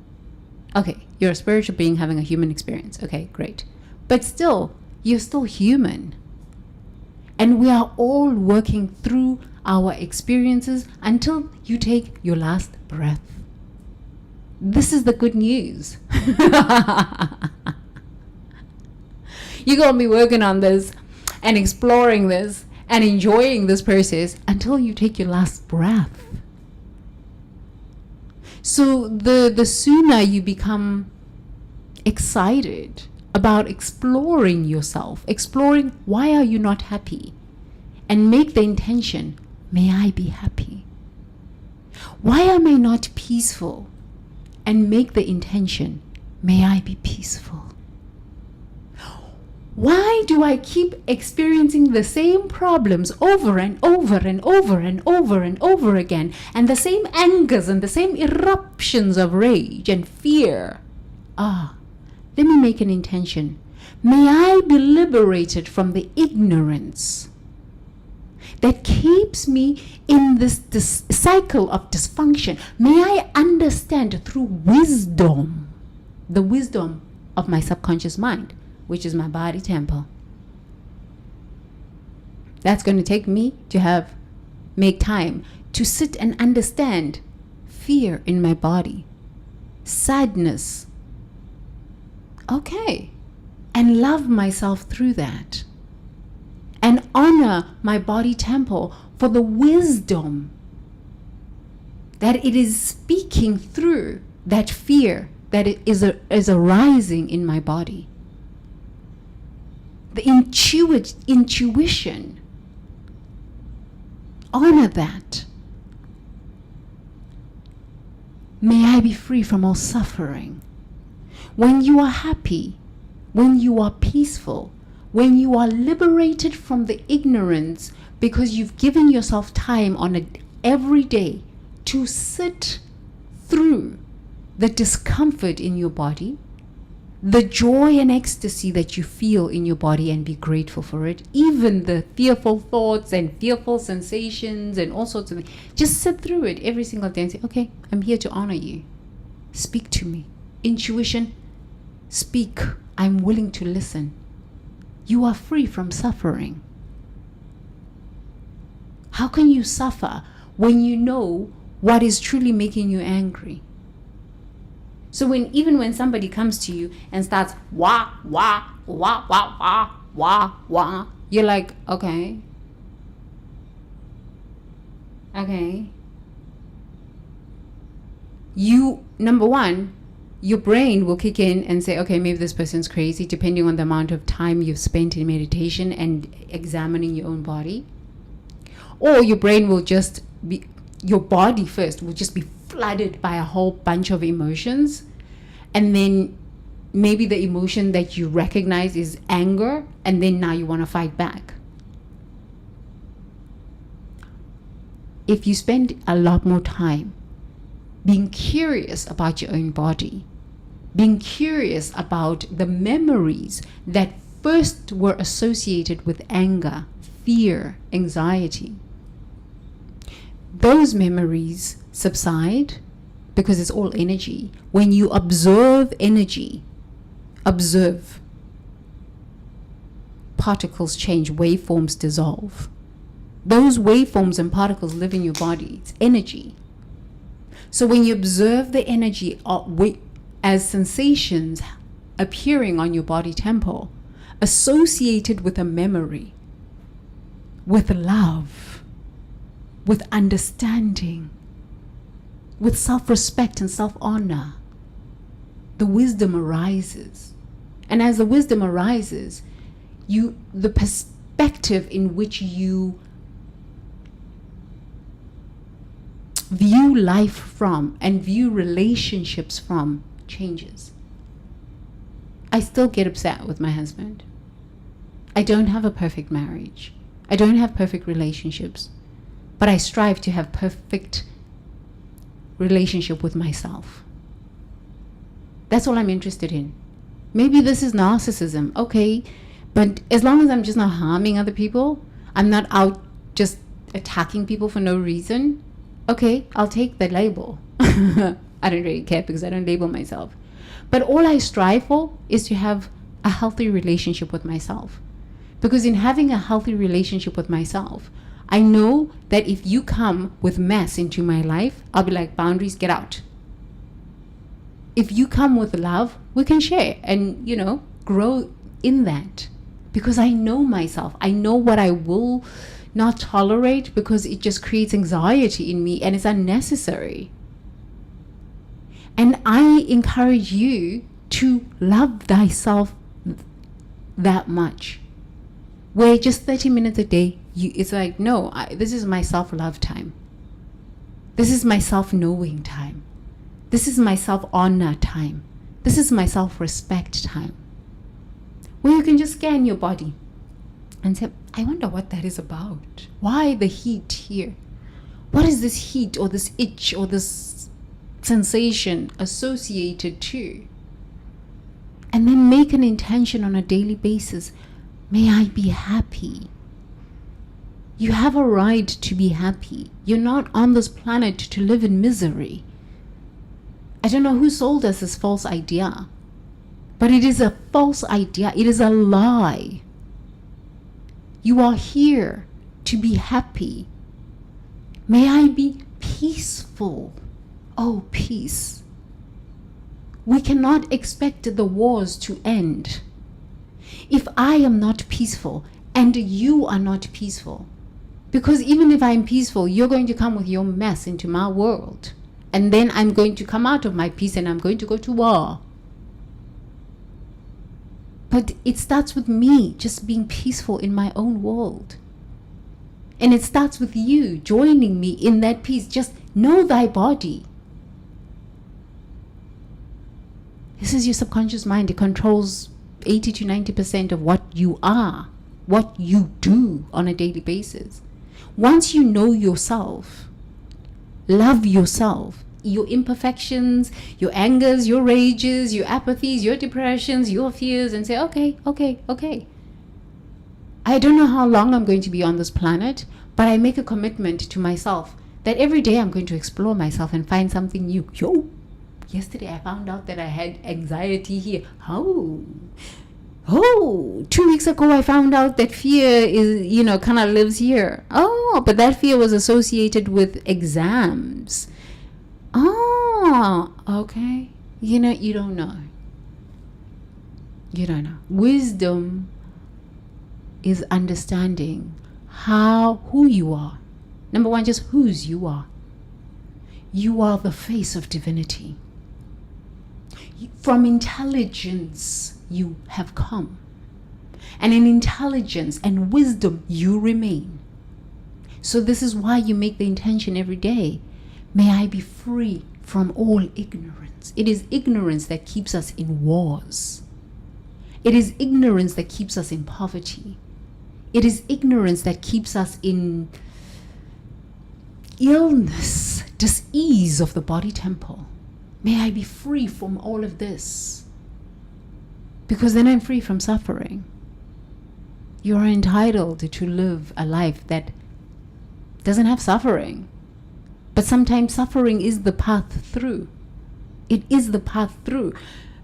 Okay, you're a spiritual being having a human experience. Okay, great. But still, you're still human. And we are all working through our experiences until you take your last breath. This is the good news. You're going to be working on this and exploring this and enjoying this process until you take your last breath. So the sooner you become excited about exploring yourself, exploring why are you not happy, and make the intention, may I be happy. Why am I not peaceful? And make the intention, may I be peaceful. Why do I keep experiencing the same problems over and over and over and over and over again, and the same angers and the same eruptions of rage and fear? Let me make an intention. May I be liberated from the ignorance that keeps me in this cycle of dysfunction. May I understand through wisdom, the wisdom of my subconscious mind, which is my body temple. That's going to take me to make time to sit and understand fear in my body, sadness. Okay. And love myself through that. And honor my body temple for the wisdom that it is speaking through that fear that is arising in my body. The intuition. Honor that. May I be free from all suffering. When you are happy, when you are peaceful, when you are liberated from the ignorance because you've given yourself time on every day to sit through the discomfort in your body, the joy and ecstasy that you feel in your body, and be grateful for it, even the fearful thoughts and fearful sensations and all sorts of things. Just sit through it every single day and say, okay, I'm here to honor you. Speak to me. Intuition, speak. I'm willing to listen. You are free from suffering. How can you suffer when you know what is truly making you angry? So even when somebody comes to you and starts wah, wah, wah, wah, wah, wah, wah, you're like, okay. Number one, your brain will kick in and say, okay, maybe this person's crazy, depending on the amount of time you've spent in meditation and examining your own body. Or your brain will just be, your body first will just be flooded by a whole bunch of emotions. And then maybe the emotion that you recognize is anger, and then now you want to fight back. If you spend a lot more time being curious about your own body, being curious about the memories that first were associated with anger, fear, anxiety, those memories subside because it's all energy. When you observe energy, observe. Particles change, waveforms dissolve. Those waveforms and particles live in your body. It's energy. So when you observe the energy as sensations appearing on your body temple, associated with a memory, with love, with understanding, with self-respect and self-honor, the wisdom arises. And as the wisdom arises, the perspective in which you view life from and view relationships from changes. I still get upset with my husband. I don't have a perfect marriage. I don't have perfect relationships, but I strive to have perfect relationship with myself. That's all I'm interested in. Maybe this is narcissism, okay, but as long as I'm just not harming other people, I'm not out just attacking people for no reason, okay, I'll take the label. I don't really care because I don't label myself. But all I strive for is to have a healthy relationship with myself. Because in having a healthy relationship with myself, I know that if you come with mess into my life, I'll be like, boundaries, get out. If you come with love, we can share and, grow in that. Because I know myself. I know what I will not tolerate because it just creates anxiety in me and it's unnecessary. And I encourage you to love thyself that much. Where just 30 minutes a day, it's like, no, this is my self-love time. This is my self-knowing time. This is my self-honor time. This is my self-respect time. Where you can just scan your body and say, I wonder what that is about. Why the heat here? What is this heat or this itch or this sensation associated to? And then make an intention on a daily basis. May I be happy. You have a right to be happy. You're not on this planet to live in misery. I don't know who sold us this false idea, but it is a false idea. It is a lie. You are here to be happy. May I be peaceful. Oh, peace. We cannot expect the wars to end. If I am not peaceful and you are not peaceful, because even if I'm peaceful, you're going to come with your mess into my world. And then I'm going to come out of my peace and I'm going to go to war. But it starts with me just being peaceful in my own world. And it starts with you joining me in that peace. Just know thy body. This is your subconscious mind. It controls 80 to 90% of what you are, what you do on a daily basis. Once you know yourself, love yourself, your imperfections, your angers, your rages, your apathies, your depressions, your fears, and say, okay. I don't know how long I'm going to be on this planet, but I make a commitment to myself that every day I'm going to explore myself and find something new. Yesterday I found out that I had anxiety here. 2 weeks ago I found out that fear is, kind of lives here. But that fear was associated with exams. Okay. You don't know. You don't know. Wisdom is understanding who you are. Number one, just whose you are. You are the face of divinity. From intelligence you have come. And in intelligence and wisdom you remain. So this is why you make the intention every day. May I be free from all ignorance. It is ignorance that keeps us in wars. It is ignorance that keeps us in poverty. It is ignorance that keeps us in illness, dis-ease of the body temple. May I be free from all of this. Because then I'm free from suffering. You are entitled to live a life that doesn't have suffering. But sometimes suffering is the path through. It is the path through.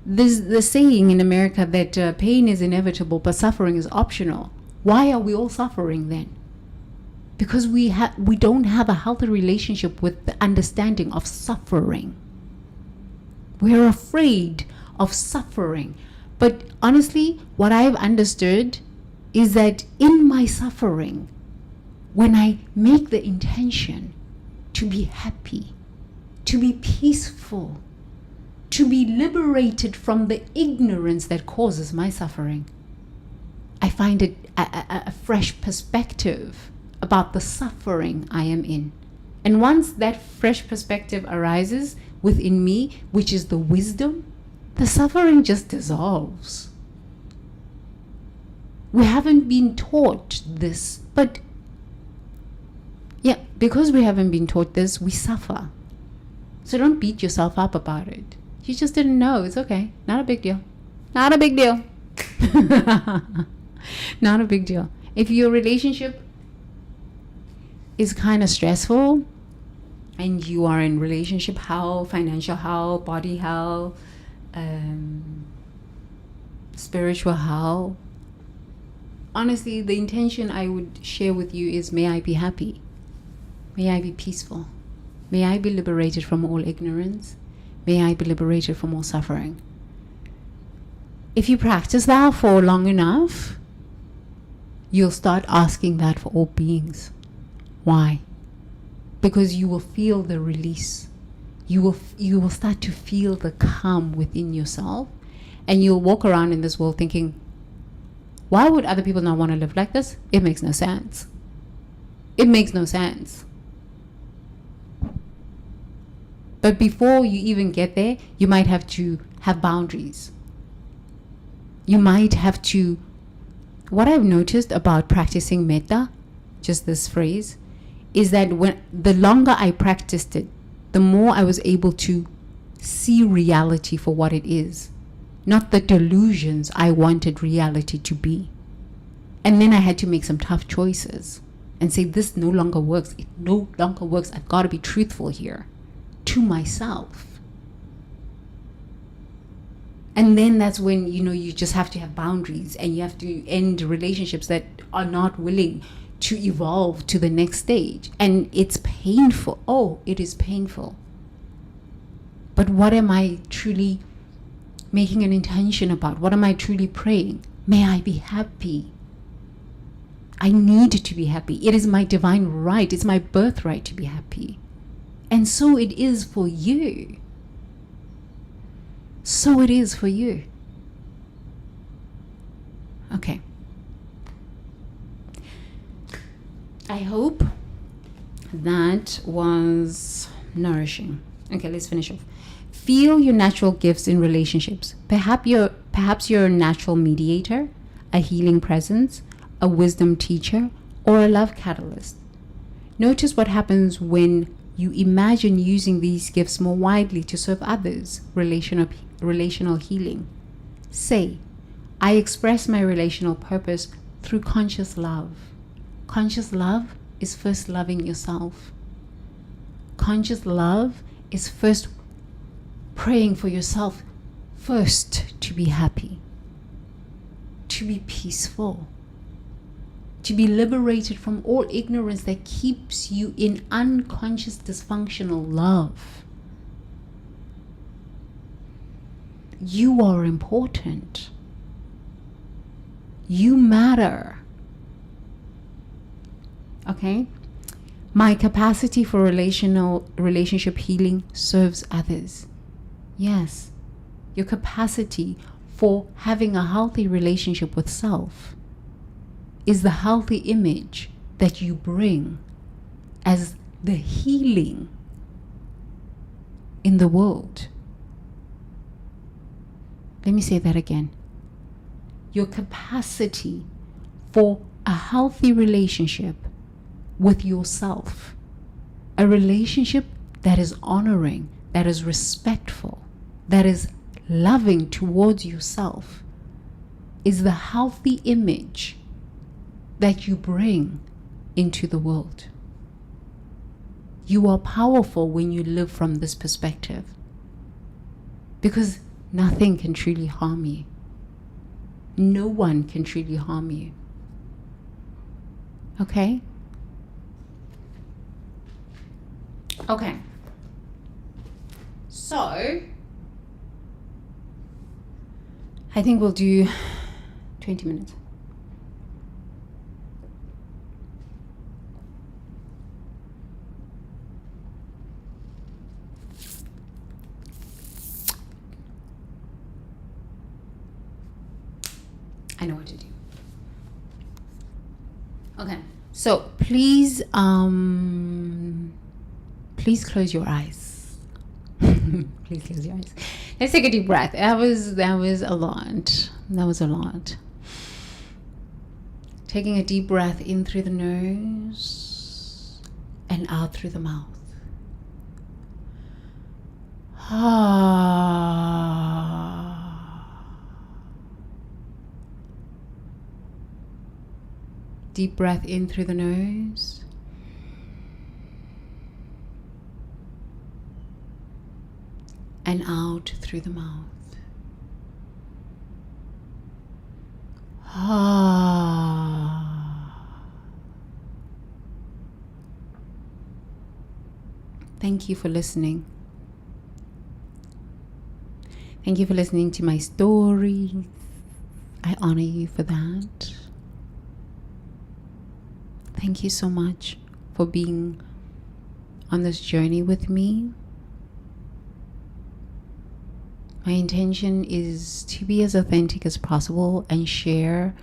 There's the saying in America that pain is inevitable, but suffering is optional. Why are we all suffering then? Because we don't have a healthy relationship with the understanding of suffering. We're afraid of suffering. But honestly, what I've understood is that in my suffering, when I make the intention to be happy, to be peaceful, to be liberated from the ignorance that causes my suffering, I find it a fresh perspective about the suffering I am in. And once that fresh perspective arises within me, which is the wisdom, the suffering just dissolves. We haven't been taught this, but because we haven't been taught this, we suffer. So don't beat yourself up about it. You just didn't know. It's okay. Not a big deal. Not a big deal. Not a big deal. If your relationship is kind of stressful and you are in relationship hell, financial hell, body hell, spiritual hell, honestly, the intention I would share with you is, may I be happy. May I be peaceful. May I be liberated from all ignorance. May I be liberated from all suffering. If you practice that for long enough, you'll start asking that for all beings. Why? Because you will feel the release. You will start to feel the calm within yourself, and you'll walk around in this world thinking, Why would other people not want to live like this? It makes no sense. It makes no sense. But before you even get there, you might have to have boundaries. You might have to... What I've noticed about practicing metta, just this phrase, is that when the longer I practiced it, the more I was able to see reality for what it is, not the delusions I wanted reality to be. And then I had to make some tough choices and say, this no longer works. It no longer works. I've got to be truthful here to myself. And then that's when, you just have to have boundaries, and you have to end relationships that are not willing to evolve to the next stage. And it's painful. Oh, it is painful. But what am I truly making an intention about? What am I truly praying? May I be happy. I need to be happy. It is my divine right. It's my birthright to be happy. And so it is for you. So it is for you. Okay. I hope that was nourishing. Okay, let's finish off. Feel your natural gifts in relationships. Perhaps you're a natural mediator, a healing presence, a wisdom teacher, or a love catalyst. Notice what happens when you imagine using these gifts more widely to serve others. Relational healing. Say, I express my relational purpose through conscious love. Conscious love is first loving yourself. Conscious love is first praying for yourself first to be happy, to be peaceful, to be liberated from all ignorance that keeps you in unconscious dysfunctional love. You are important. You matter. Okay? My capacity for relationship healing serves others. Yes. Your capacity for having a healthy relationship with self is the healthy image that you bring as the healing in the world. Let me say that again. Your capacity for a healthy relationship with yourself, a relationship that is honoring, that is respectful, that is loving towards yourself, is the healthy image that you bring into the world. You are powerful when you live from this perspective, because nothing can truly harm you. No one can truly harm you. Okay? Okay. So, I think we'll do 20 minutes. I know what to do. Okay, so please close your eyes. Please close your eyes. Let's take a deep breath. That was a lot. That was a lot. Taking a deep breath in through the nose and out through the mouth. Deep breath in through the nose. And out through the mouth. Thank you for listening. Thank you for listening to my stories. I honor you for that. Thank you so much for being on this journey with me. My intention is to be as authentic as possible and share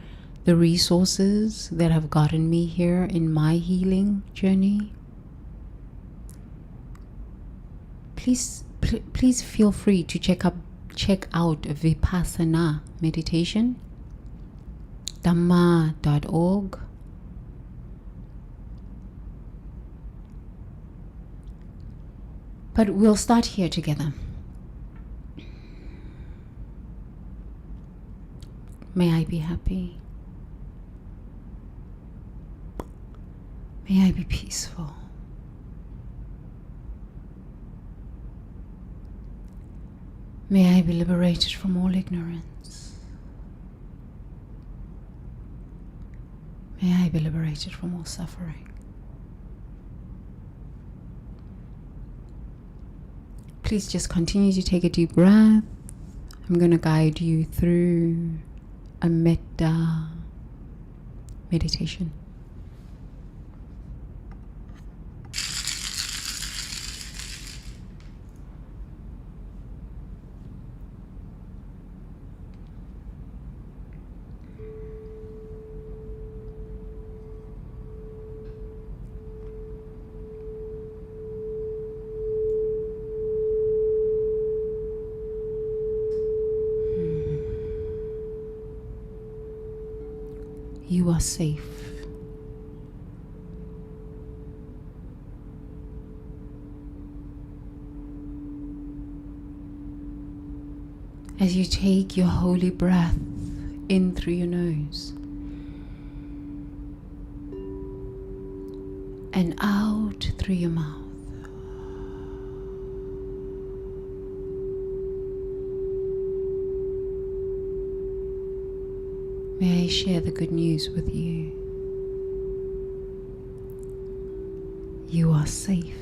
the resources that have gotten me here in my healing journey, please feel free to check out Vipassana meditation, dhamma.org. But we'll start here together. May I be happy. May I be peaceful. May I be liberated from all ignorance. May I be liberated from all suffering. Please just continue to take a deep breath. I'm going to guide you through a metta meditation. You are safe. As you take your holy breath in through your nose and out through your mouth. May I share the good news with you. You are safe.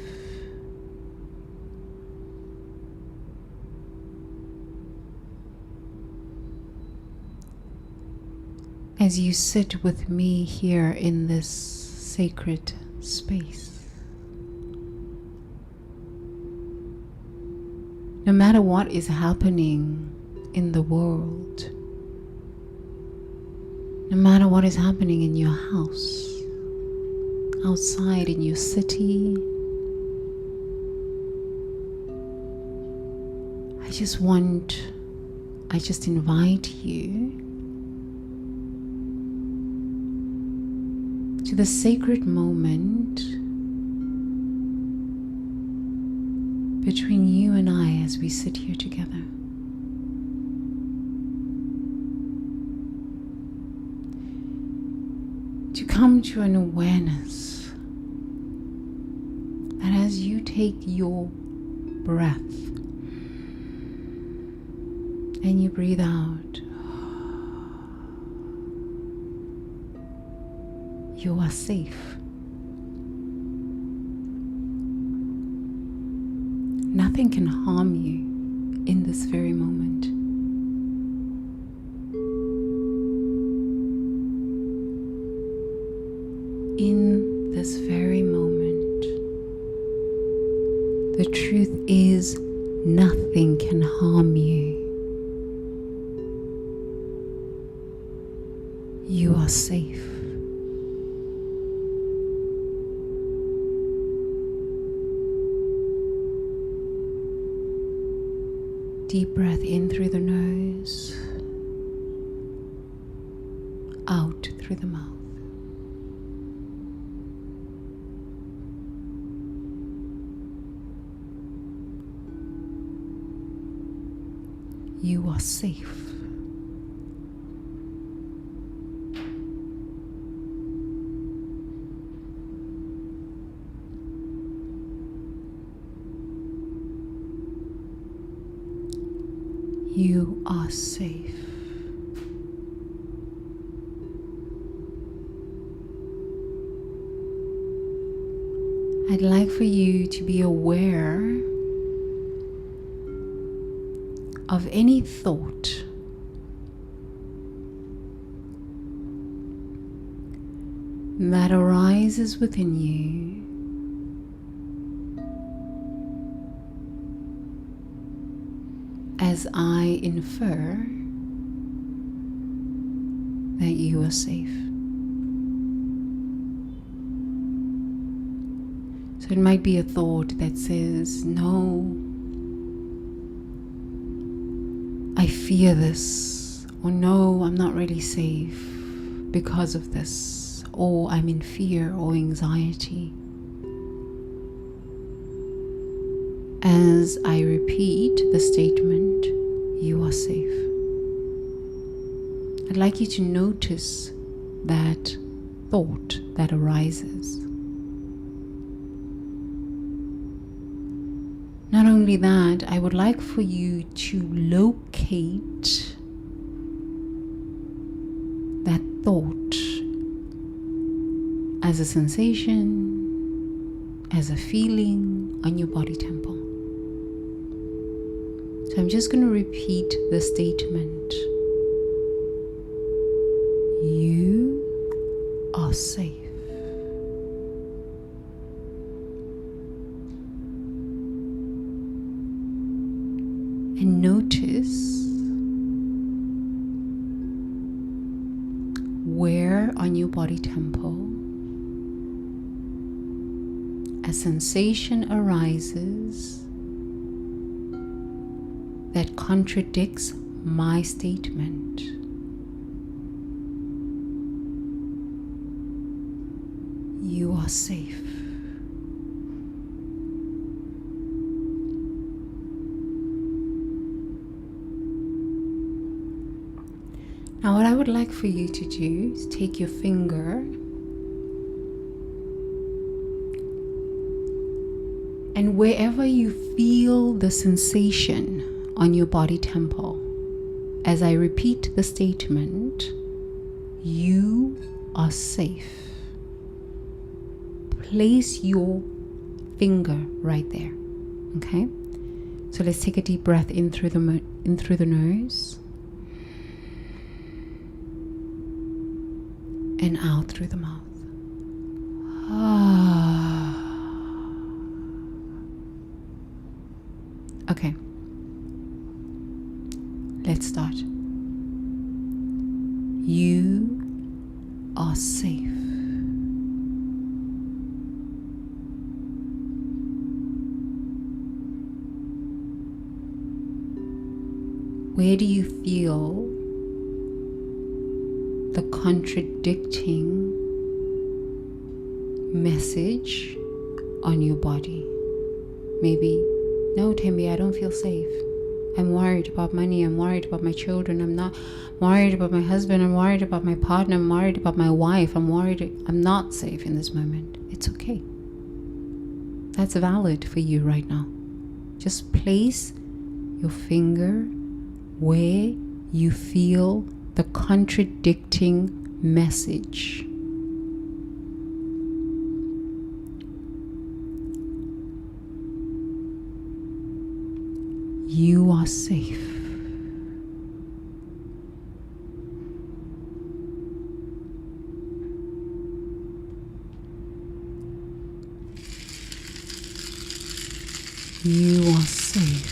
As you sit with me here in this sacred space, no matter what is happening in the world, no matter what is happening in your house, outside in your city, I just invite you to the sacred moment between you and I as we sit here together. To come to an awareness that as you take your breath and you breathe out, you are safe. Nothing can harm you in this very moment. In this very moment, the truth is nothing can harm you. You are safe. Deep breath in through the nose, out through the mouth. You are safe. You are safe. I'd like for you to be aware of any thought that arises within you as I infer that you are safe. So it might be a thought that says, no, I fear this, or no, I'm not really safe because of this, or I'm in fear or anxiety. As I repeat the statement, you are safe, I'd like you to notice that thought that arises. Not only that, I would like for you to locate that thought as a sensation, as a feeling on your body temple. So I'm just going to repeat the statement. You are safe. And notice where on your body temple a sensation arises that contradicts my statement. You are safe. Now, what I would like for you to do is take your finger and wherever you feel the sensation on your body temple, as I repeat the statement, you are safe, place your finger right there. Okay? So let's take a deep breath in through the nose. And out through the mouth. Okay. Let's start. You are safe. Where do you feel the contradicting message on your body? Maybe, no, Tembi, I don't feel safe. I'm worried about money. I'm worried about my children. I'm not worried about my husband. I'm worried about my partner. I'm worried about my wife. I'm not safe in this moment. It's okay. That's valid for you right now. Just place your finger where you feel the contradicting message. You are safe. You are safe.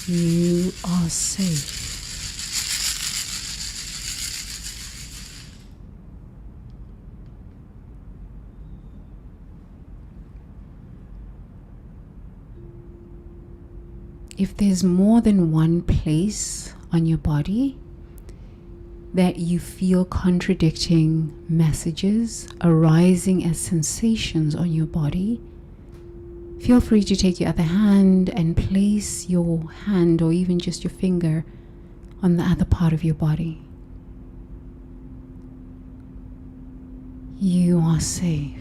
You are safe. If there's more than one place on your body that you feel contradicting messages arising as sensations on your body, feel free to take your other hand and place your hand or even just your finger on the other part of your body. You are safe.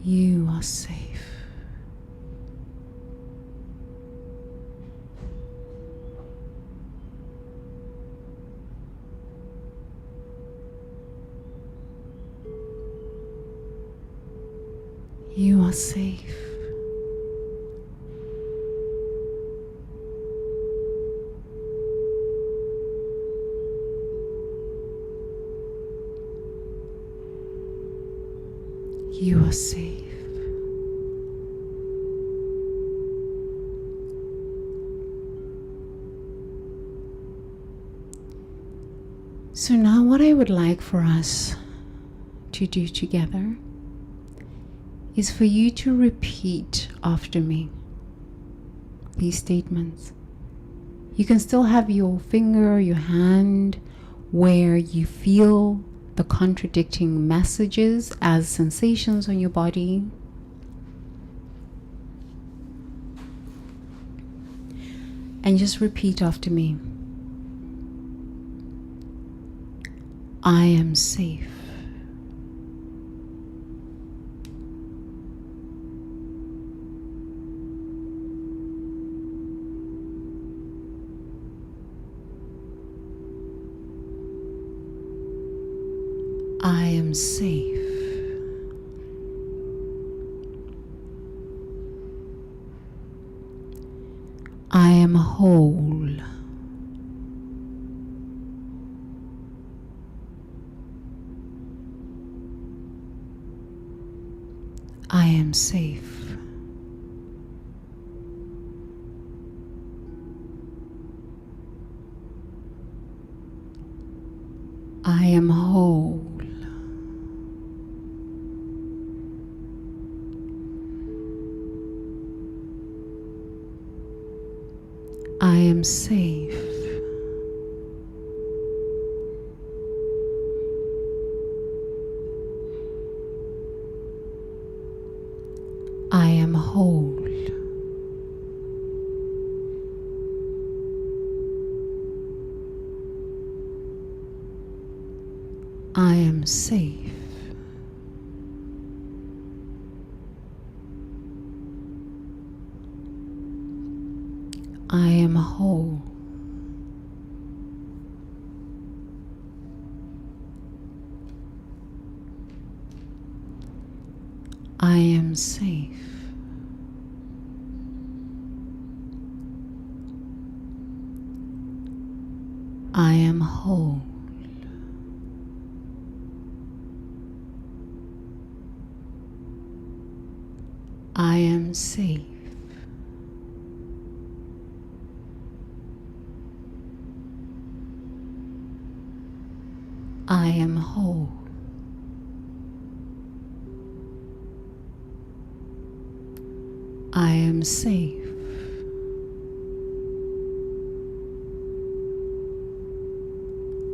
You are safe. You are safe. You are safe. So now what I would like for us to do together is for you to repeat after me these statements. You can still have your finger, your hand, where you feel the contradicting messages as sensations on your body. And just repeat after me. I am safe. I am safe. I am whole. I am safe. I am whole. I am safe. I am whole. I am safe. I am whole. I am safe. I am whole. I am safe. I am whole. I am safe.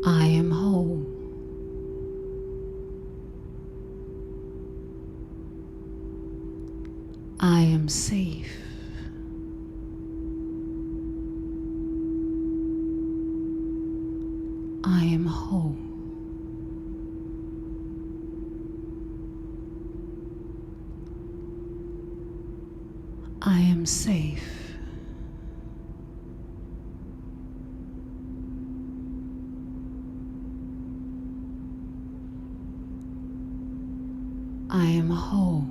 I am whole. I am safe. I am whole. I am safe. I am whole.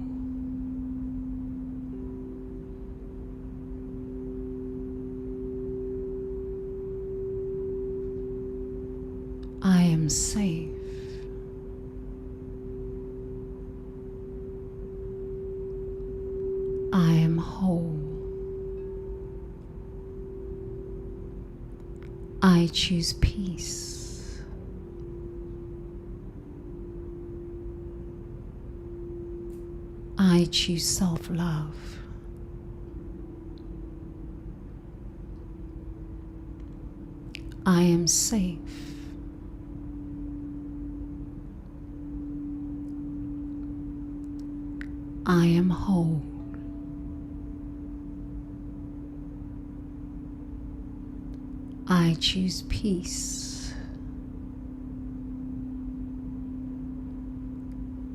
I am safe. I am whole. I choose peace. I choose self-love. I am safe. I am whole. I choose peace.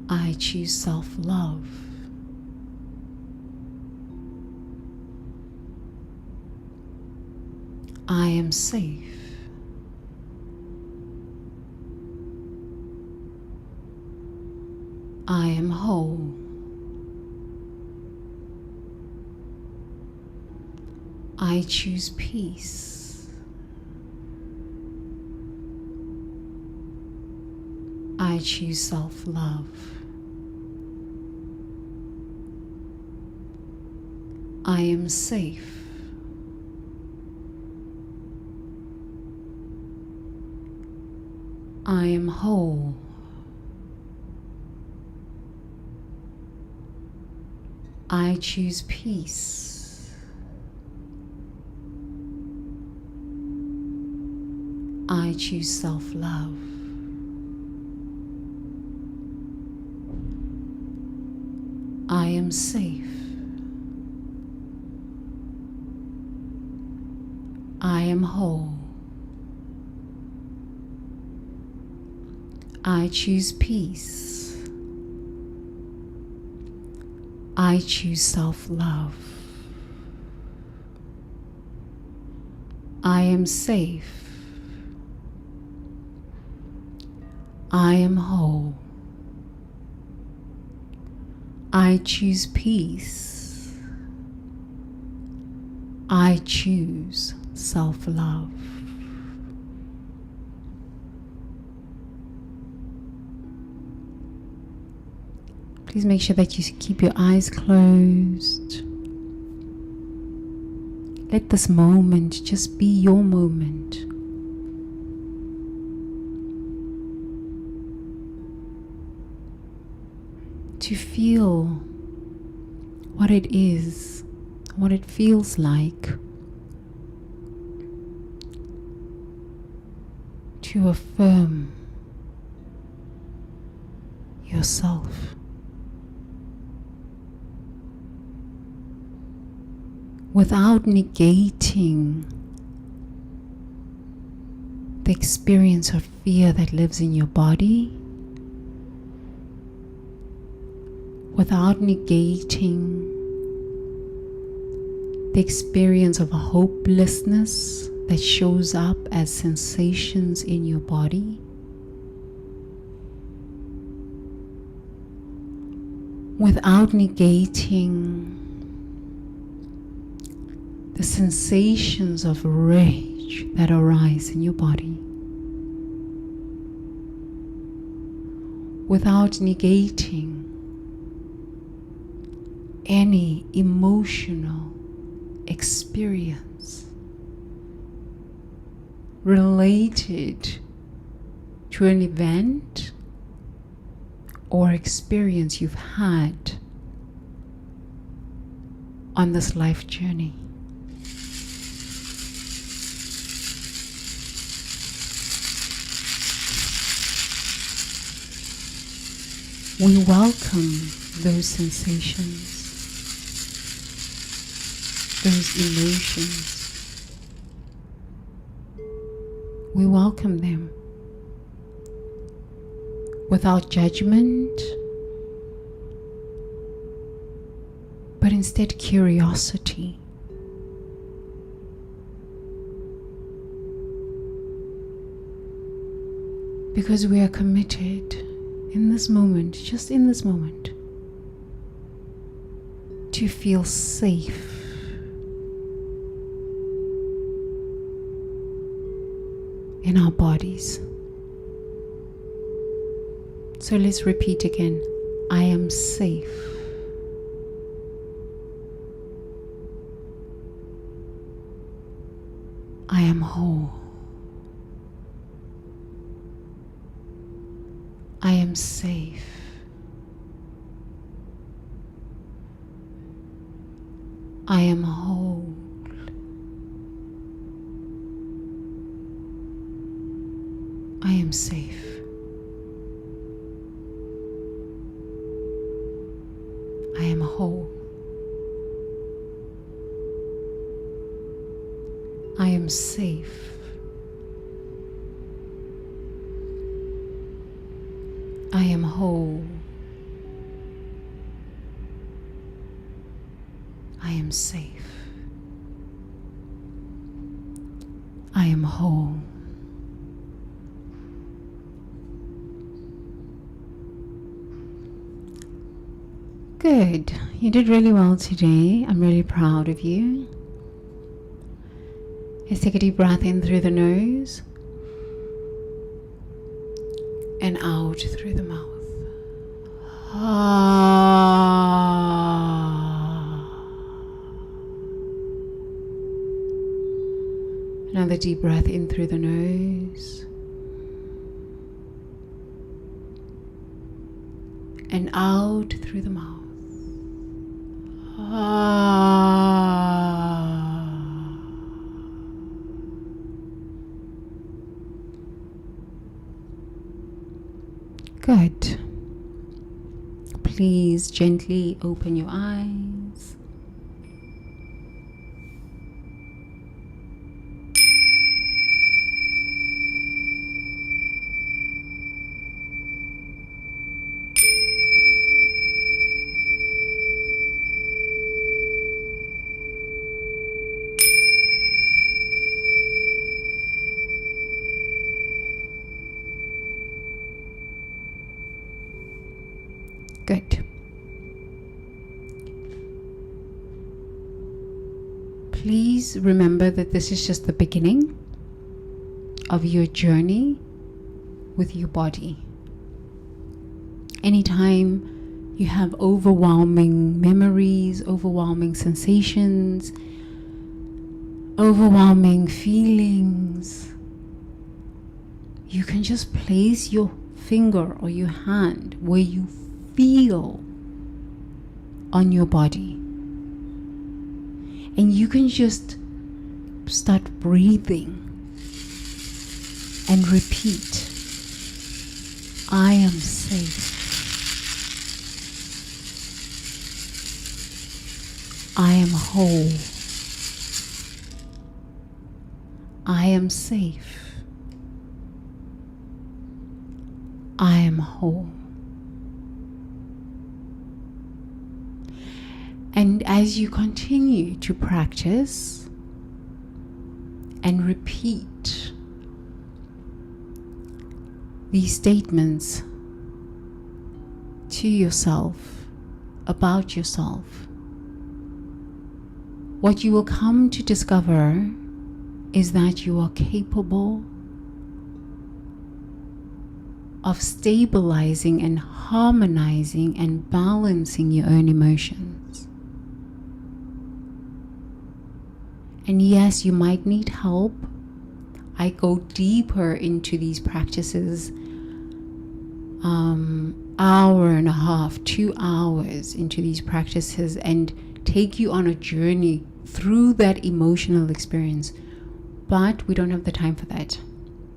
I choose self-love. I am safe. I am whole. I choose peace. I choose self-love. I am safe. I am whole. I choose peace. I choose self-love. I am safe. I am whole. I choose peace. I choose self-love. I am safe. I am whole. I choose peace. I choose self-love. Please make sure that you keep your eyes closed. Let this moment just be your moment. To feel what it is, what it feels like to affirm yourself. Without negating the experience of fear that lives in your body, without negating the experience of hopelessness that shows up as sensations in your body, without negating the sensations of rage that arise in your body, without negating any emotional experience related to an event or experience you've had on this life journey. We welcome those sensations, those emotions. We welcome them without judgment, but instead curiosity. Because we are committed in this moment, just in this moment, to feel safe in our bodies. So let's repeat again. I am safe. I am whole. I am safe. I am whole. I am safe. I am whole. I am safe. I am whole. I am safe. I am whole. Good. You did really well today. I'm really proud of you. Let's take a deep breath in through the nose and out through the mouth. another deep breath in through the nose. And out through the mouth. Good. Please gently open your eyes. Good. Please remember that this is just the beginning of your journey with your body. Anytime you have overwhelming memories, overwhelming sensations, overwhelming feelings, you can just place your finger or your hand where you feel on your body, and you can just start breathing and repeat, I am safe. I am whole. I am safe. I am whole. And as you continue to practice and repeat these statements to yourself, about yourself, what you will come to discover is that you are capable of stabilizing and harmonizing and balancing your own emotions. And yes, you might need help. I go deeper into these practices, hour and a half, 2 hours into these practices, and take you on a journey through that emotional experience. But we don't have the time for that.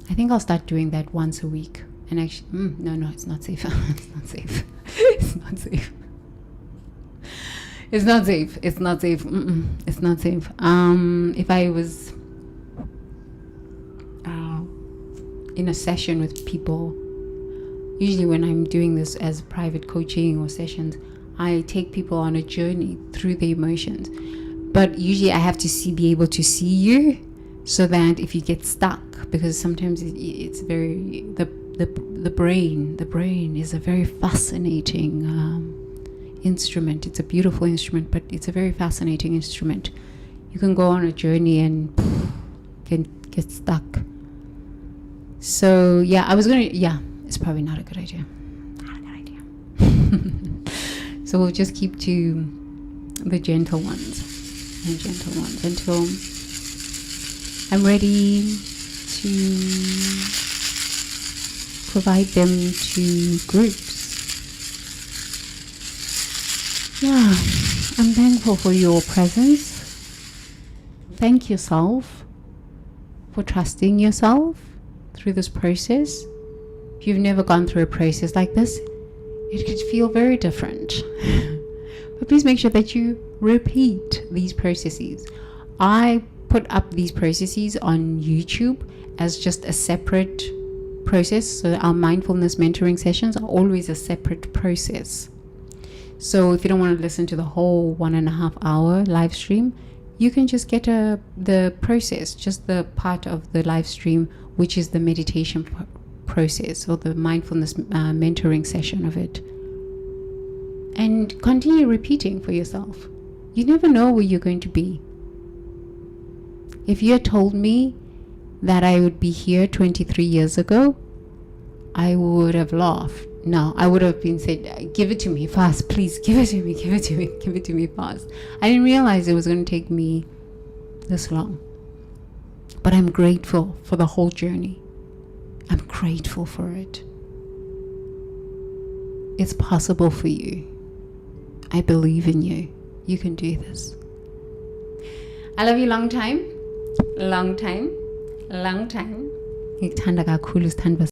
I think I'll start doing that once a week. And actually, no, it's not safe. It's not safe. It's not safe. It's not safe. It's not safe. It's not safe. If I was in a session with people, usually when I'm doing this as private coaching or sessions, I take people on a journey through the emotions. But usually I have to be able to see you, so that if you get stuck, because sometimes it's very the brain is a very fascinating instrument. It's a beautiful instrument, but it's a very fascinating instrument. You can go on a journey and can get stuck. So it's probably not a good idea. So we'll just keep to the gentle ones until I'm ready to provide them to groups. Yeah, I'm thankful for your presence. Thank yourself for trusting yourself through this process. If you've never gone through a process like this, it could feel very different. But please make sure that you repeat these processes. I put up these processes on YouTube as just a separate process. So our mindfulness mentoring sessions are always a separate process. So if you don't want to listen to the whole 1.5 hour live stream, you can just get the process, just the part of the live stream, which is the meditation process or the mindfulness mentoring session of it. And continue repeating for yourself. You never know where you're going to be. If you had told me that I would be here 23 years ago, I would have laughed. No, I would have been said, give it to me fast, please, give it to me fast. I didn't realize it was going to take me this long. But I'm grateful for the whole journey. I'm grateful for it. It's possible for you. I believe in you. You can do this. I love you long time. Long time. Long time.